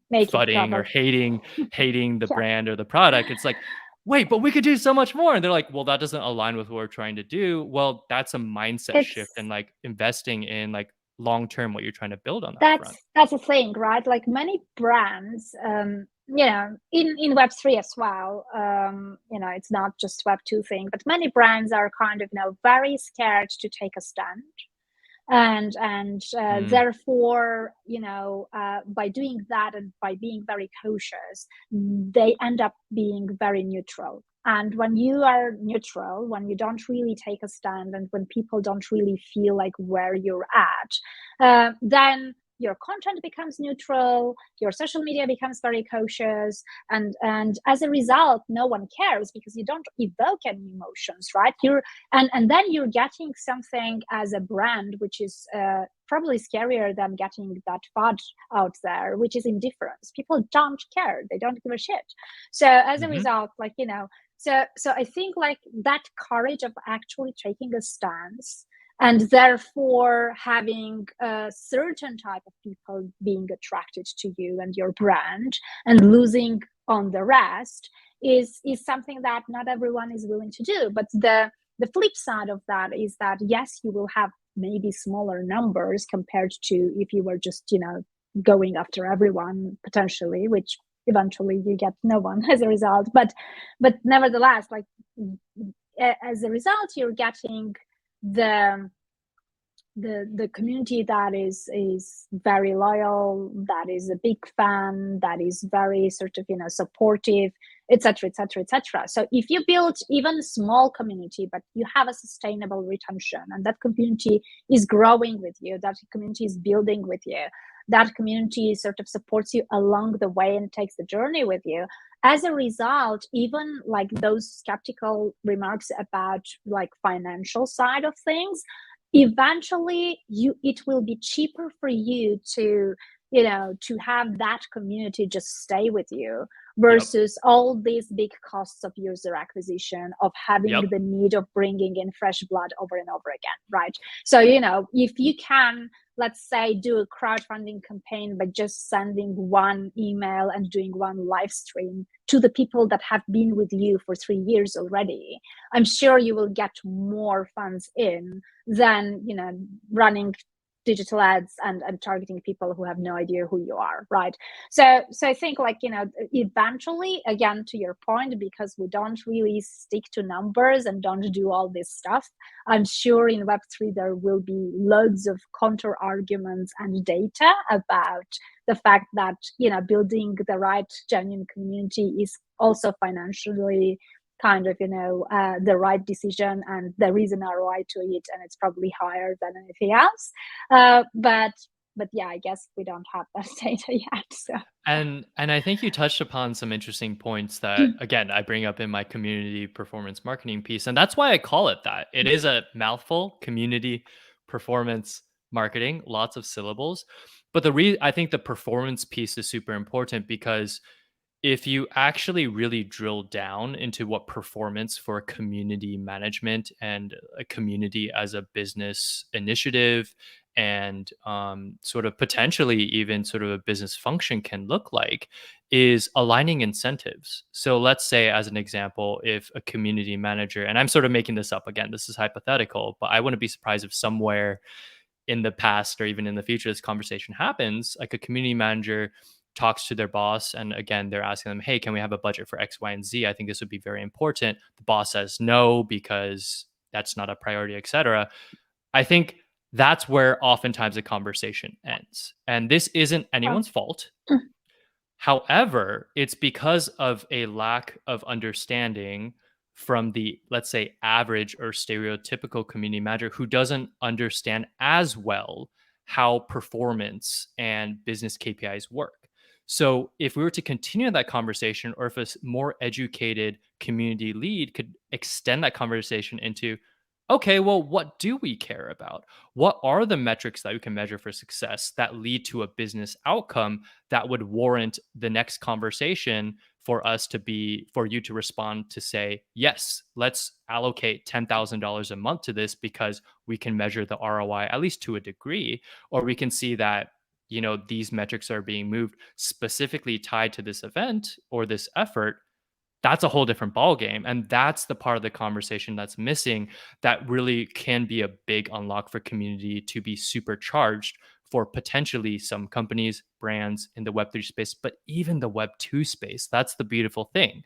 Making fudding or trouble. hating the Yeah. brand or the product. It's like, wait, but we could do so much more. And they're like, well, that doesn't align with what we're trying to do. Well, that's a mindset shift It's and like investing in like long term what you're trying to build on that front. that's a thing, right? Like many brands, in Web3 as well, it's not just Web2 thing, but many brands are kind of, very scared to take a stand. And Mm, therefore, by doing that and by being very cautious, they end up being very neutral. And when you are neutral, when you don't really take a stand, and when people don't really feel like where you're at, then your content becomes neutral, your social media becomes very cautious, and as a result, no one cares because you don't evoke any emotions, right? And then you're getting something as a brand which is probably scarier than getting that FUD out there, which is indifference. People don't care, they don't give a shit. So as a hmm result, so I think like that courage of actually taking a stance, and therefore having a certain type of people being attracted to you and your brand, and losing on the rest, is something that not everyone is willing to do. But the flip side of that is that, yes, you will have maybe smaller numbers compared to if you were just, going after everyone potentially, which eventually you get no one as a result. But nevertheless, like as a result, you're getting the community that is very loyal, that is a big fan, that is very sort of supportive, etc., etc., etc. So if you build even a small community, but you have a sustainable retention, and that community is growing with you, that community is building with you, that community sort of supports you along the way and takes the journey with you, as a result, even like those skeptical remarks about like financial side of things, eventually it will be cheaper for you to to have that community just stay with you Yep. versus all these big costs of user acquisition, of having Yep. the need of bringing in fresh blood over and over again, right? So, if you can, let's say, do a crowdfunding campaign by just sending one email and doing one live stream to the people that have been with you for 3 years already, I'm sure you will get more funds in than, running digital ads and targeting people who have no idea who you are, right? So I think, like, eventually, again, to your point, because we don't really stick to numbers and don't do all this stuff, I'm sure in Web3 there will be loads of counter arguments and data about the fact that, building the right genuine community is also financially kind of, the right decision, and there is an ROI to it, and it's probably higher than anything else. But yeah, I guess we don't have that data yet. So And I think you touched upon some interesting points that, again, I bring up in my community performance marketing piece, and that's why I call it that. It is a mouthful: community performance marketing, lots of syllables. But I think the performance piece is super important, because if you actually really drill down into what performance for community management and a community as a business initiative, and sort of potentially even sort of a business function can look like, is aligning incentives. So let's say, as an example, if a community manager, and I'm sort of making this up again, this is hypothetical, but I wouldn't be surprised if somewhere in the past or even in the future this conversation happens, like a community manager talks to their boss, and again, they're asking them, hey, can we have a budget for X, Y, and Z? I think this would be very important. The boss says no because that's not a priority, etc. I think that's where oftentimes the conversation ends, and this isn't oh, anyone's fault. However, it's because of a lack of understanding from the, let's say, average or stereotypical community manager, who doesn't understand as well how performance and business KPIs work. So, if we were to continue that conversation, or if a more educated community lead could extend that conversation into, okay, well, what do we care about? What are the metrics that we can measure for success that lead to a business outcome that would warrant the next conversation for you to respond to say, yes, let's allocate $10,000 a month to this, because we can measure the ROI at least to a degree, or we can see that, these metrics are being moved specifically tied to this event or this effort. That's a whole different ball game, and that's the part of the conversation that's missing, that really can be a big unlock for community to be supercharged for potentially some companies, brands in the Web3 space, but even the Web2 space. That's the beautiful thing.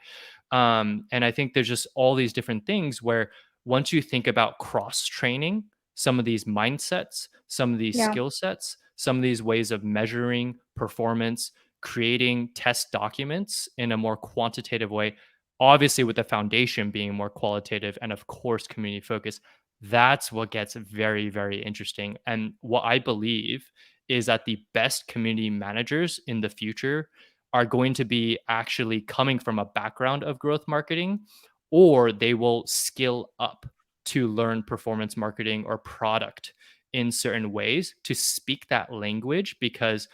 And I think there's just all these different things where, once you think about cross training some of these mindsets, some of these yeah, skill sets, some of these ways of measuring performance, creating test documents in a more quantitative way, obviously with the foundation being more qualitative and, of course, community focused, that's what gets very, very interesting. And what I believe is that the best community managers in the future are going to be actually coming from a background of growth marketing, or they will skill up to learn performance marketing or product in certain ways to speak that language, because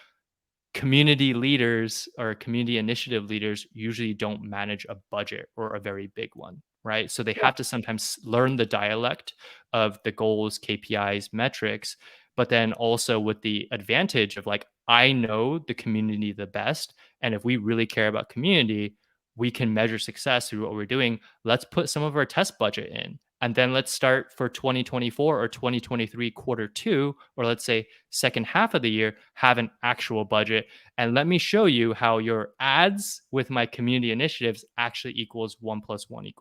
community leaders or community initiative leaders usually don't manage a budget or a very big one, right? So they yeah, have to sometimes learn the dialect of the goals, KPIs, metrics, but then also with the advantage of, like, I know the community the best. And if we really care about community, we can measure success through what we're doing. Let's put some of our test budget in. And then let's start for 2024 or 2023 quarter two, or let's say second half of the year, have an actual budget. And let me show you how your ads with my community initiatives actually equals 1 + 1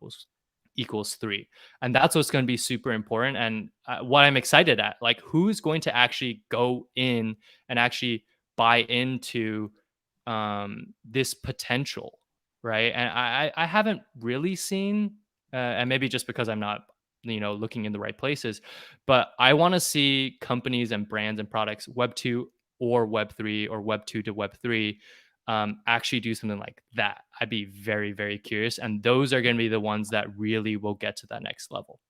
equals 3. And that's what's going to be super important. And what I'm excited at, like, who's going to actually go in and actually buy into this potential, right? And I haven't really seen, and maybe just because I'm not, looking in the right places, but I want to see companies and brands and products, Web2 or Web3 or Web2 to Web3, actually do something like that. I'd be very, very curious. And those are going to be the ones that really will get to that next level.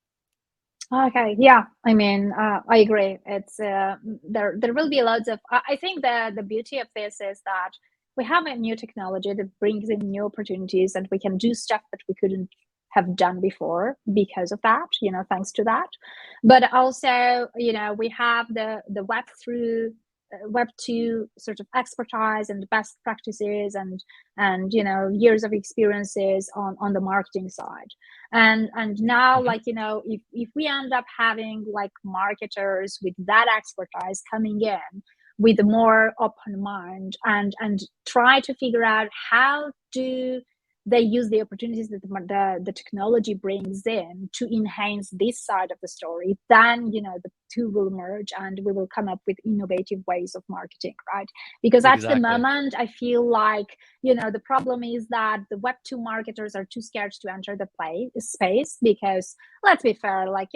Okay, yeah. I mean, I agree. It's there will be loads of. I think the beauty of this is that we have a new technology that brings in new opportunities, and we can do stuff that we couldn't have done before because of that. Thanks to that. But also, we have the Web2 sort of expertise and best practices and years of experiences on the marketing side. And now, Mhm. like, if we end up having like marketers with that expertise coming in with a more open mind and try to figure out how do they use the opportunities that the technology brings in to enhance this side of the story, then the two will merge and we will come up with innovative ways of marketing, right? Because at the Exactly. moment I feel like the problem is that the Web2 marketers are too scared to enter the play space because, let's be fair, like,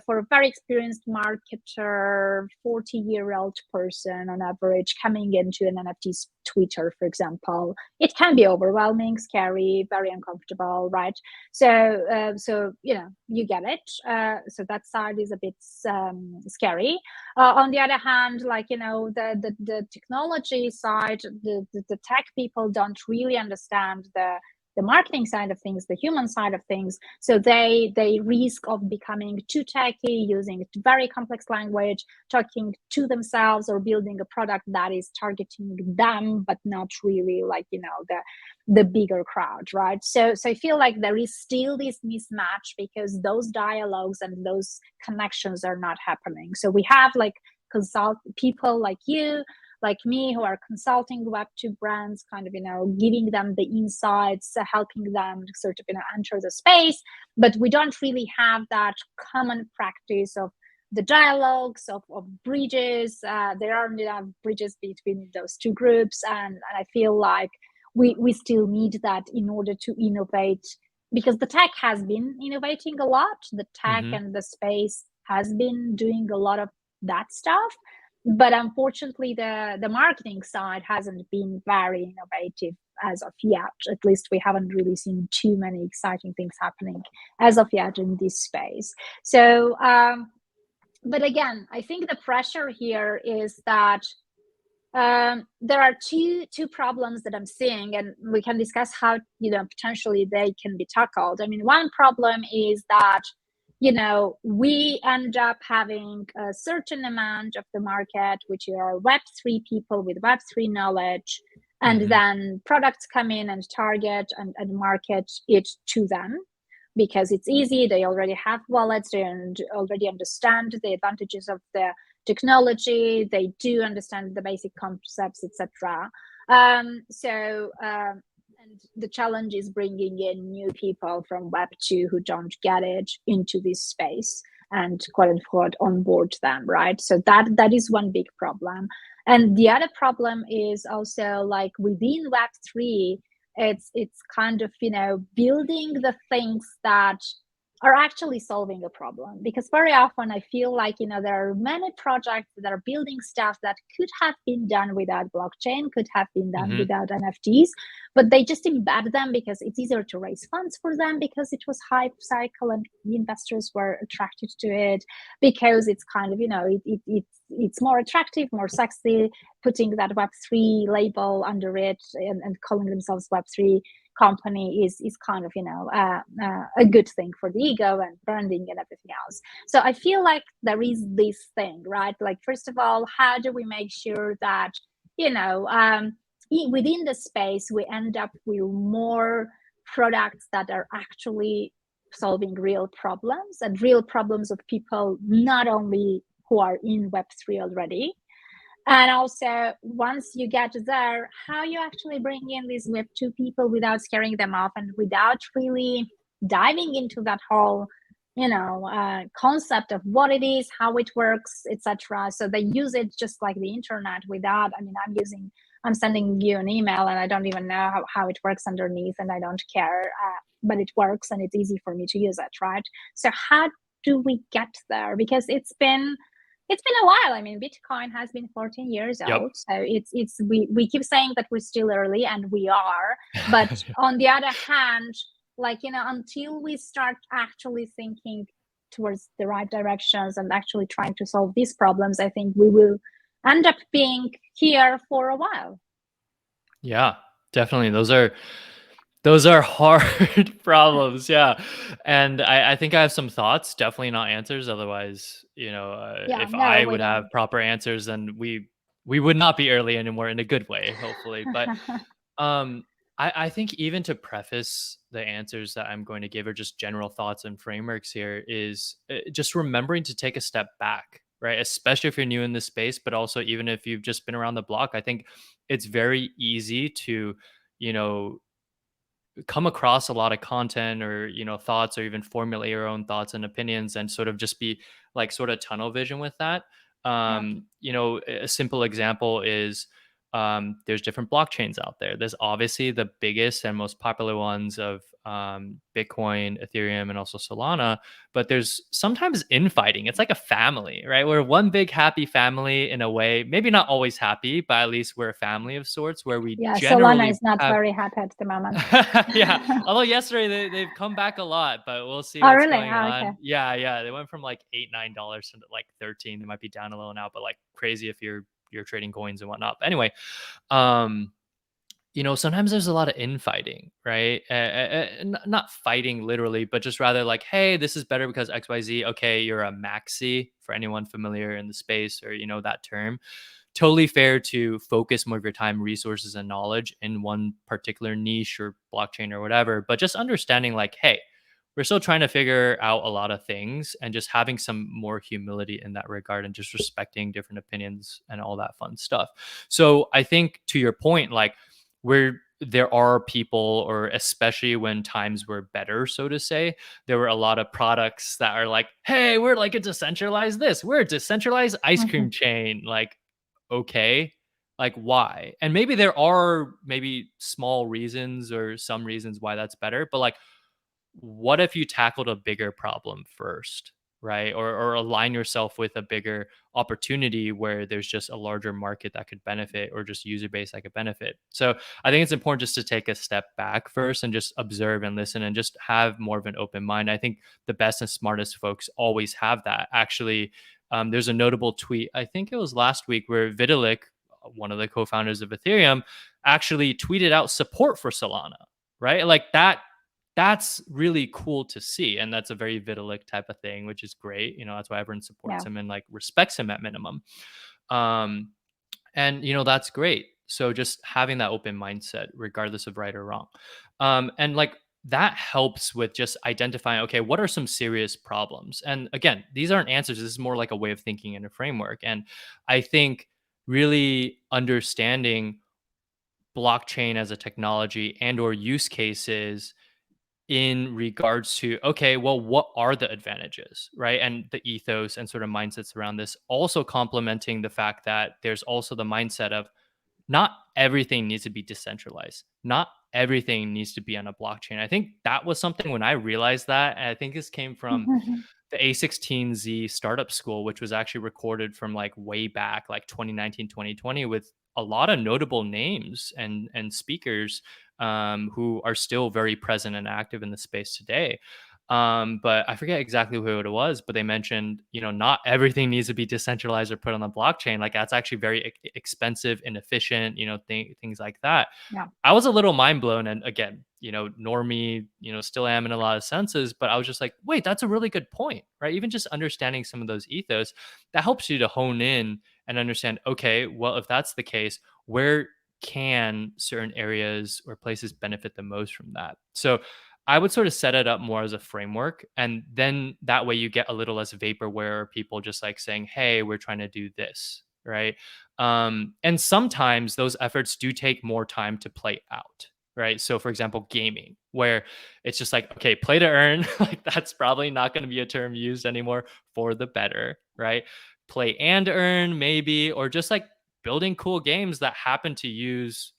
for a very experienced marketer, 40-year-old person on average coming into an NFT's Twitter, for example, it can be overwhelming, scary, very uncomfortable, right? So you get it. So that side is a bit scary. On the other hand, like, the technology side, the tech people don't really understand the marketing side of things, the human side of things. So they risk of becoming too techy, using very complex language, talking to themselves, or building a product that is targeting them, but not really like the bigger crowd, right? So I feel like there is still this mismatch because those dialogues and those connections are not happening. So we have like consult people like you, like me, who are consulting Web2 brands, kind of giving them the insights, helping them sort of enter the space, but we don't really have that common practice of the dialogues of bridges. There aren't enough bridges between those two groups, and I feel like we still need that in order to innovate, because the tech has been innovating a lot. The tech Mhm. and the space has been doing a lot of that stuff, but unfortunately the marketing side hasn't been very innovative as of yet. At least we haven't really seen too many exciting things happening as of yet in this space. So but again, I think the pressure here is that there are two problems that I'm seeing, and we can discuss how potentially they can be tackled. I mean, one problem is that we end up having a certain amount of the market, which are Web3 people with Web3 knowledge, and Mhm. then products come in and target and market it to them because it's easy. They already have wallets. They already understand the advantages of the technology. They do understand the basic concepts, etc. And the challenge is bringing in new people from Web2 who don't get it into this space and quote unquote onboard them, right? So that is one big problem. And the other problem is also like within Web3, it's kind of building the things that are actually solving a problem, because very often I feel like there are many projects that are building stuff that could have been done without blockchain, could have been done Mhm. without NFTs, but they just embed them because it's easier to raise funds for them, because it was hype cycle and investors were attracted to it, because it's kind of it's more attractive, more sexy, putting that Web3 label under it and calling themselves Web3 company is kind of a good thing for the ego and branding and everything else. So I feel like there is this thing, right? Like, first of all, how do we make sure that within the space we end up with more products that are actually solving real problems, and real problems of people not only who are in Web3 already. And also, once you get there, how you actually bring in these Web2 people without scaring them off and without really diving into that whole, concept of what it is, how it works, etc. So they use it just like the internet without, I mean, I'm sending you an email and I don't even know how it works underneath, and I don't care, but it works and it's easy for me to use it, right? So how do we get there? Because it's been a while. I mean, Bitcoin has been 14 years Yep. old, so we keep saying that we're still early, and we are. But on the other hand, like until we start actually thinking towards the right directions and actually trying to solve these problems, I think we will end up being here for a while. Yeah, definitely. Those are hard problems, yeah. And I think I have some thoughts, definitely not answers. Otherwise, Yeah, if no, I we would have don't. proper answers, then we would not be early anymore in a good way, hopefully. But um, I think even to preface the answers that I'm going to give, or just general thoughts and frameworks here, is just remembering to take a step back, right? Especially if you're new in this space, but also even if you've just been around the block. I think it's very easy to, you know, come across a lot of content or thoughts, or even formulate your own thoughts and opinions, and sort of just be like sort of tunnel vision with that. Yeah. A simple example is, there's different blockchains out there. There's obviously the biggest and most popular ones of Bitcoin, Ethereum, and also Solana. But there's sometimes infighting. It's like a family, right? We're one big happy family in a way. Maybe not always happy, but at least we're a family of sorts where we Yeah, Solana generally is not have. very happy at the moment. Yeah. Although yesterday they've come back a lot, but we'll see Oh, what's really? going Oh, okay. on. Yeah, yeah. They went from like $8, $9 to like 13. They might be down a little now, but like crazy if you're trading coins and whatnot. But anyway, um, sometimes there's a lot of infighting, right? Not fighting literally, but just rather like, hey, this is better because XYZ. Okay, you're a maxi for anyone familiar in the space, or that term. Totally fair to focus more of your time, resources, and knowledge in one particular niche or blockchain or whatever. But just understanding like, hey, we're still trying to figure out a lot of things, and just having some more humility in that regard, and just respecting different opinions and all that fun stuff. So I think to your point, like, where there are people, or especially when times were better, so to say, there were a lot of products that are like, hey, we're like a decentralized this, we're a decentralized ice cream Mhm. chain. Like, okay, like why? And maybe there are maybe small reasons or some reasons why that's better, but like, what if you tackled a bigger problem first, right? Or align yourself with a bigger opportunity where there's just a larger market that could benefit, or just user base that could benefit. So I think it's important just to take a step back first and just observe and listen, and just have more of an open mind. I think the best and smartest folks always have that. Actually, there's a notable tweet, I think it was last week, where Vitalik, one of the co-founders of Ethereum, actually tweeted out support for Solana, right? Like that's really cool to see. And that's a very Vitalik type of thing, which is great. That's why everyone supports Yeah. him and like respects him at minimum. Um, and that's great. So just having that open mindset, regardless of right or wrong. And like that helps with just identifying, okay, what are some serious problems? And again, these aren't answers. This is more like a way of thinking and a framework. And I think really understanding blockchain as a technology and or use cases in regards to, okay, well, what are the advantages, right? And the ethos and sort of mindsets around this, also complementing the fact that there's also the mindset of not everything needs to be decentralized, not everything needs to be on a blockchain. I think that was something when I realized that, and I think this came from the A16Z startup school, which was actually recorded from like way back, like 2019, 2020, with a lot of notable names and speakers, who are still very present and active in the space today. But I forget exactly who it was, but they mentioned, not everything needs to be decentralized or put on the blockchain. Like that's actually very expensive, inefficient, things like that. Yeah. I was a little mind blown. And again, normie, still am in a lot of senses, but I was just like, wait, that's a really good point, right? Even just understanding some of those ethos, that helps you to hone in and understand, okay, well, if that's the case, where can certain areas or places benefit the most from that? So I would sort of set it up more as a framework. And then that way you get a little less vaporware, or people just like saying, hey, we're trying to do this, right? And sometimes those efforts do take more time to play out, right? So, for example, gaming, where it's just like, okay, play to earn, like that's probably not going to be a term used anymore, for the better, right? Play and earn, maybe, or just like building cool games that happen to use,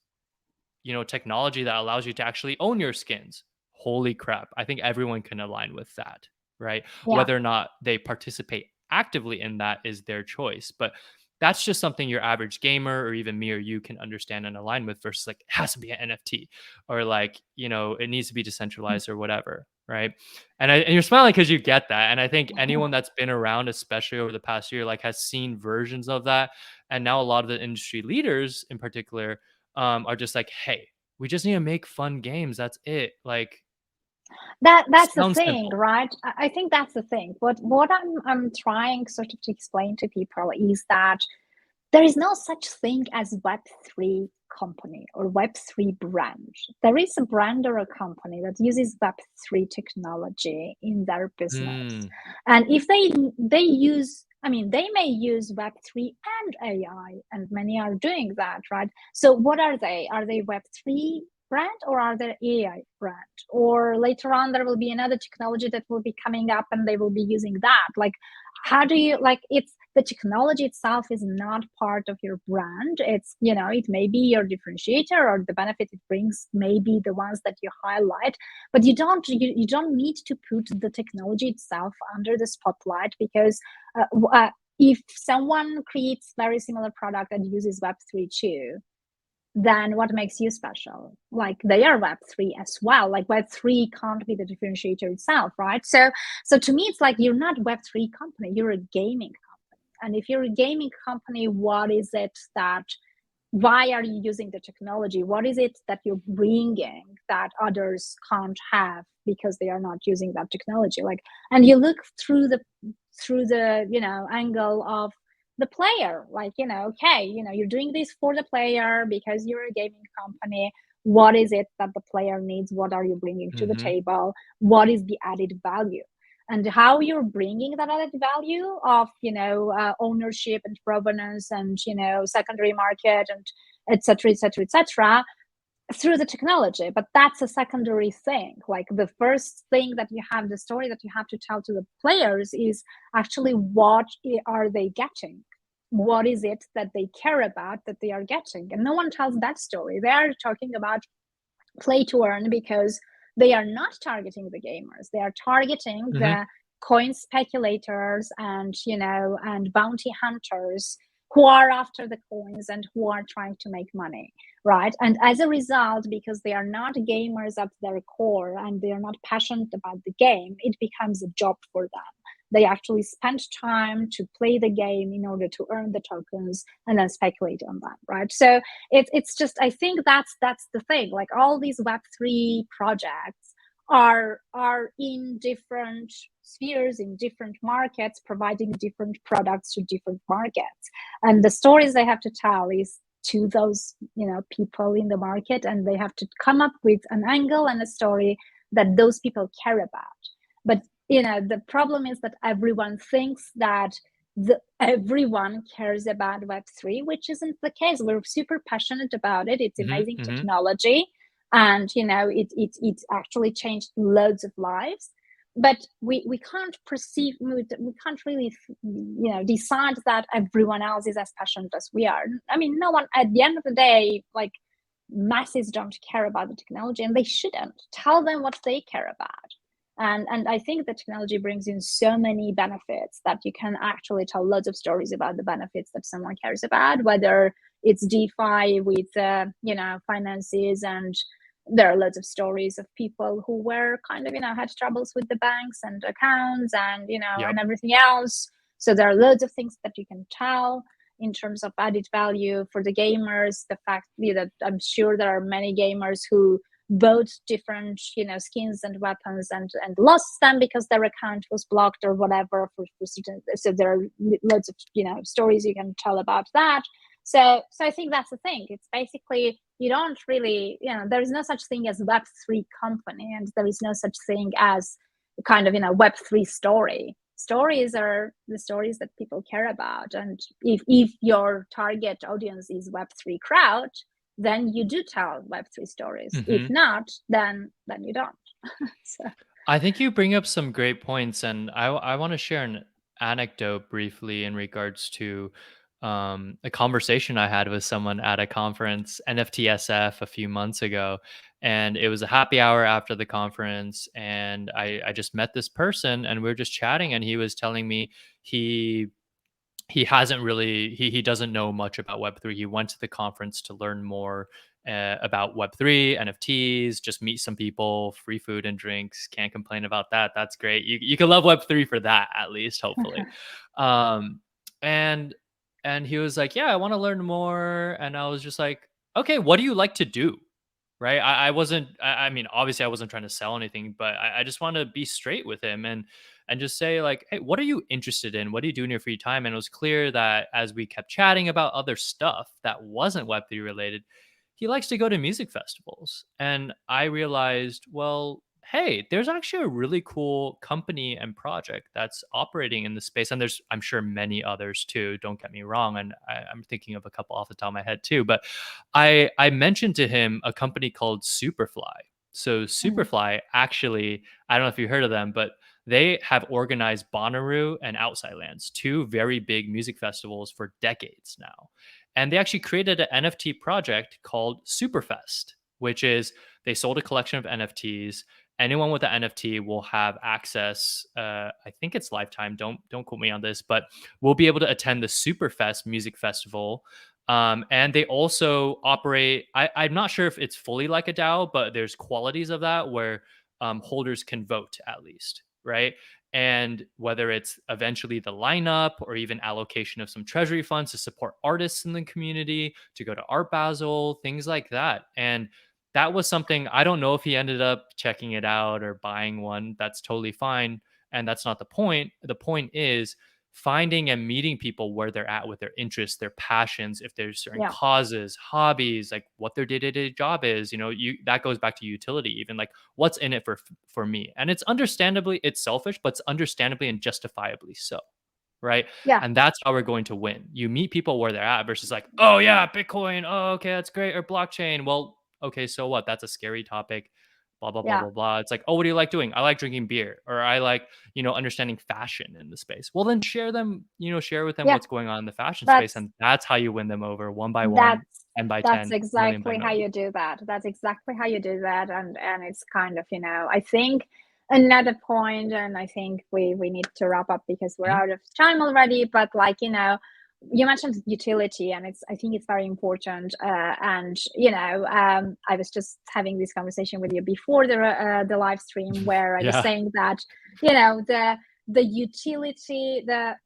technology that allows you to actually own your skins. Holy crap. I think everyone can align with that, right? Yeah. Whether or not they participate actively in that is their choice. But that's just something your average gamer, or even me or you, can understand and align with, versus like, it has to be an NFT, or like, it needs to be decentralized or whatever. right? And you're smiling because you get that. And I think anyone that's been around, especially over the past year, like has seen versions of that. And now a lot of the industry leaders in particular are just like, hey, we just need to make fun games. That's it. Like, That's the sounds thing, simple. right? I think that's the thing. What I'm trying sort of to explain to people is that there is no such thing as Web3 company or Web3 brand. There is a brand or a company that uses Web3 technology in their business. Mm, And if they use, I mean, they may use Web3 and AI, and many are doing that, right? So what are they? Are they Web3 brand or are they AI brand? Or later on there will be another technology that will be coming up and they will be using that. Like, how do you, like, it's the technology itself is not part of your brand. It's, you know, it may be your differentiator, or the benefit it brings may be the ones that you highlight, but you don't need to put the technology itself under the spotlight, because if someone creates very similar product and uses Web3 too, then what makes you special? Like, they are Web3 as well. Like, Web3 can't be the differentiator itself, right? So to me, it's like, you're not Web3 company, you're a gaming company. And if you're a gaming company, what is it that, why are you using the technology? What is it that you're bringing that others can't have because they are not using that technology? Like, and you look through the, you know, angle of the player. Like, you know, okay, you know, you're doing this for the player because you're a gaming company. What is it that the player needs? What are you bringing to the mm-hmm, table? What is the added value? And how you're bringing that added value of, you know, ownership and provenance and, you know, secondary market and etc., etc., etc., through the technology. But that's a secondary thing. Like, the first thing that you have, the story that you have to tell to the players is actually, what are they getting? What is it that they care about that they are getting? And no one tells that story. They are talking about play to earn because they are not targeting the gamers. They are targeting mm-hmm, the coin speculators and, you know, and bounty hunters who are after the coins and who are trying to make money, right? And as a result, because they are not gamers at their core and they are not passionate about the game, it becomes a job for them. They actually spend time to play the game in order to earn the tokens and then speculate on that, right? So it's just, I think that's the thing. Like, all these Web3 projects are in different spheres, in different markets, providing different products to different markets, and the stories they have to tell is to those, you know, people in the market, and they have to come up with an angle and a story that those people care about. But, you know, the problem is that everyone thinks that everyone cares about Web3, which isn't the case. We're super passionate about it. It's amazing mm-hmm, mm-hmm. technology, and, you know, it actually changed loads of lives. But we can't perceive, we can't really, you know, decide that everyone else is as passionate as we are. I mean, no one, at the end of the day, like, masses don't care about the technology, and they shouldn't. Tell them what they care about. And I think the technology brings in so many benefits that you can actually tell lots of stories about the benefits that someone cares about, whether it's DeFi with, you know, finances. And there are lots of stories of people who were kind of, you know, had troubles with the banks and accounts and, you know, Yep. and everything else. So there are loads of things that you can tell in terms of added value for the gamers. The fact, you know, I'm sure there are many gamers who bought different, you know, skins and weapons and lost them because their account was blocked or whatever for certain. So there are loads of, you know, stories you can tell about that. So I think that's the thing. It's basically, you don't really, you know, there is no such thing as Web3 company, and there is no such thing as kind of, you know, Web3 story. Stories are the stories that people care about. And if your target audience is Web3 crowd, then you do tell Web3 stories. If Mm-hmm. not, then you don't. So. I think you bring up some great points, and I want to share an anecdote briefly in regards to a conversation I had with someone at a conference, NFTSF, a few months ago, and it was a happy hour after the conference, and I just met this person, and we were just chatting, and he was telling me he he hasn't really he doesn't know much about Web3. He went to the conference to learn more about Web3, NFTs, just meet some people, free food and drinks. Can't complain about that. That's great. You can love Web3 for that, at least, hopefully. Um, and and he was like, yeah, I want to learn more. And I was just like, okay, what do you like to do? Right. I wasn't, I mean, obviously I wasn't trying to sell anything, but I just want to be straight with him and just say like, hey, what are you interested in? What do you do in your free time? And it was clear that as we kept chatting about other stuff that wasn't Web3 related, he likes to go to music festivals. And I realized, well, hey, there's actually a really cool company and project that's operating in the space. And there's, I'm sure, many others too. Don't get me wrong. And I'm thinking of a couple off the top of my head too. But I mentioned to him a company called Superfly. So Mm. Superfly actually, I don't know if you heard of them, but they have organized Bonnaroo and Outside Lands, two very big music festivals for decades now. And they actually created an NFT project called Superfest, which is they sold a collection of NFTs. Anyone with an NFT will have access. I think it's lifetime. Don't quote me on this, but we'll be able to attend the Superfest music festival. And they also operate. I'm not sure if it's fully like a DAO, but there's qualities of that where holders can vote at least, right? And whether it's eventually the lineup or even allocation of some treasury funds to support artists in the community, to go to Art Basel, things like that. And that was something I don't know if he ended up checking it out or buying one. That's totally fine. And that's not the point. The point is finding and meeting people where they're at with their interests, their passions, if there's certain Yeah. causes, hobbies, like what their day-to-day job is, you that goes back to utility, even like what's in it for me. And it's understandably it's selfish, but it's understandably and justifiably so. Right. Yeah. And that's how we're going to win. You meet people where they're at versus like, oh yeah, Bitcoin. Oh, okay, that's great. Or blockchain. Well, okay, so what? That's a scary topic. Blah, blah, blah, Yeah. blah, blah. It's like, oh, what do you like doing? I like drinking beer, or I like, understanding fashion in the space. Well, then share with them Yeah. what's going on in the fashion space. That's And that's how you win them over one by one, that's 10 by that's 10, million by exactly how million. you do that. That's exactly how you do that. And it's kind of, I think another point, and I think we need to wrap up because we're Mhm. out of time already, but like, you mentioned utility, and I think it's very important. And I was just having this conversation with you before the live stream, where I was Yeah. saying that the utility, the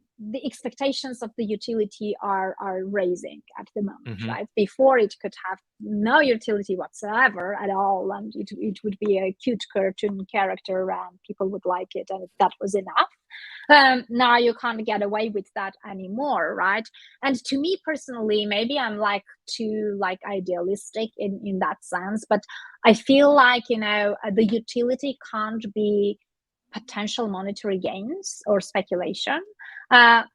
expectations of the utility are raising at the moment, Hmm. right? Before, it could have no utility whatsoever at all, and it would be a cute cartoon character and people would like it, and that was enough. Now you can't get away with that anymore, right? And to me personally, maybe I'm like too like idealistic in that sense, but I feel like the utility can't be potential monetary gains or speculation,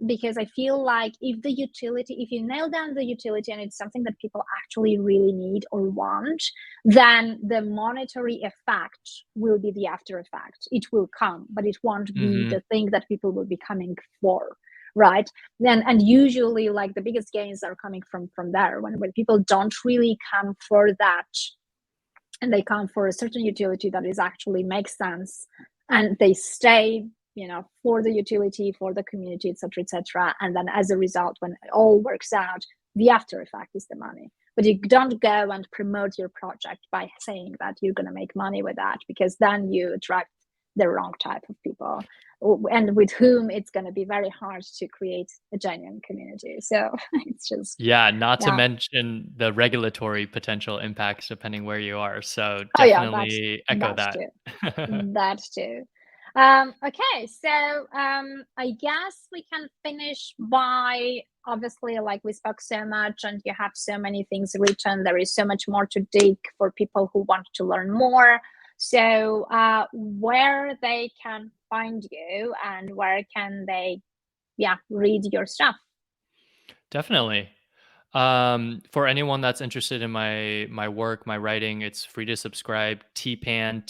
because I feel like if you nail down the utility and it's something that people actually really need or want, then the monetary effect will be the after effect. It will come, but it won't be Hmm. the thing that people will be coming for, right? Then, and usually like the biggest gains are coming from there, when people don't really come for that, and they come for a certain utility that is actually makes sense, and they stay for the utility, for the community, etc., etc. And then as a result, when it all works out, the after effect is the money. But you don't go and promote your project by saying that you're going to make money with that, because then you attract the wrong type of people, and with whom it's going to be very hard to create a genuine community. So it's just, Yeah, not to yeah. mention the regulatory potential impacts depending where you are. So Oh yeah, that's definitely echo that's that. too. That too. Okay, so I guess we can finish by, obviously, like, we spoke so much and you have so many things written. There is so much more to dig for people who want to learn more. So where they can find you and where can they, yeah, read your stuff? Definitely. For anyone that's interested in my work, my writing, it's free to subscribe. TPAN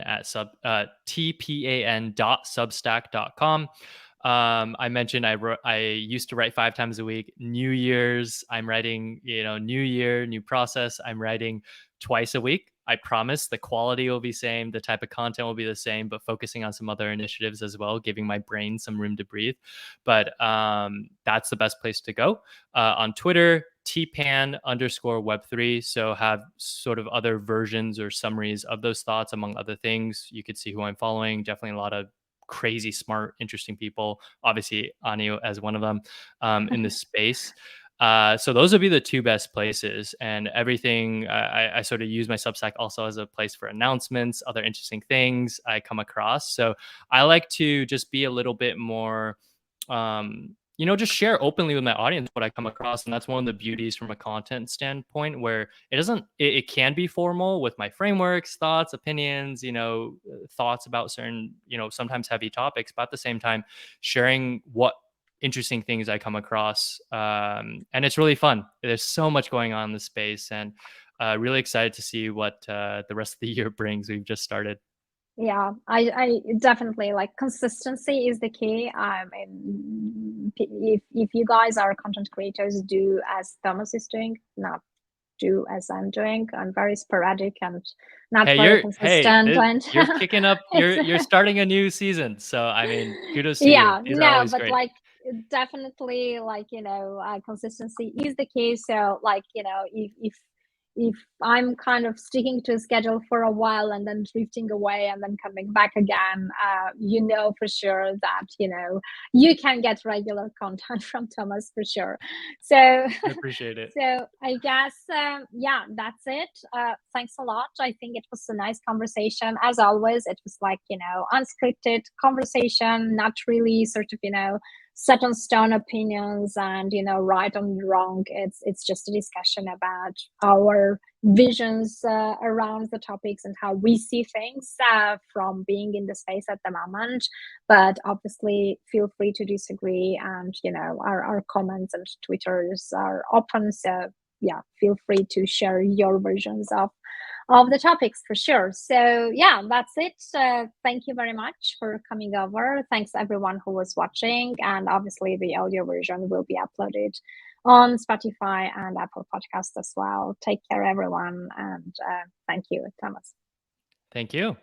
at tpan.substack.com. I mentioned I used to write 5 times a week. New Year's, I'm writing, new year, new process. I'm writing twice a week. I promise the quality will be same, the type of content will be the same, but focusing on some other initiatives as well, giving my brain some room to breathe. But that's the best place to go. On Twitter, tpan_web3. So have sort of other versions or summaries of those thoughts, among other things. You could see who I'm following. Definitely a lot of crazy, smart, interesting people. Obviously, Anio as one of them in this space. So those would be the two best places, and everything. I sort of use my Substack also as a place for announcements, other interesting things I come across. So I like to just be a little bit more, just share openly with my audience what I come across, and that's one of the beauties from a content standpoint, where it can be formal with my frameworks, thoughts, opinions, thoughts about certain, sometimes heavy topics, but at the same time, sharing what interesting things I come across. And it's really fun. There's so much going on in the space, and really excited to see what the rest of the year brings. We've just started. Yeah, I definitely like consistency is the key. If you guys are content creators, do as Thomas is doing, not do as I'm doing. I'm very sporadic and not very consistent, and You're kicking up. it's You're starting a new season. So I mean, kudos to you. yeah, These are no, always but great. like definitely like consistency is the key. So like if I'm kind of sticking to a schedule for a while and then drifting away and then coming back again, for sure that you can get regular content from Thomas for sure. So I appreciate it. so I guess yeah, that's it. Thanks a lot. I think it was a nice conversation. As always, it was like unscripted conversation, not really sort of set on stone opinions and right or wrong. It's just a discussion about our visions around the topics and how we see things from being in the space at the moment. But obviously feel free to disagree, and our comments and Twitters are open, so yeah, feel free to share your versions of the topics for sure. So yeah, that's it. Thank you very much for coming over. Thanks everyone who was watching, and obviously the audio version will be uploaded on Spotify and Apple Podcasts as well. Take care everyone, and thank you, Thomas. Thank you.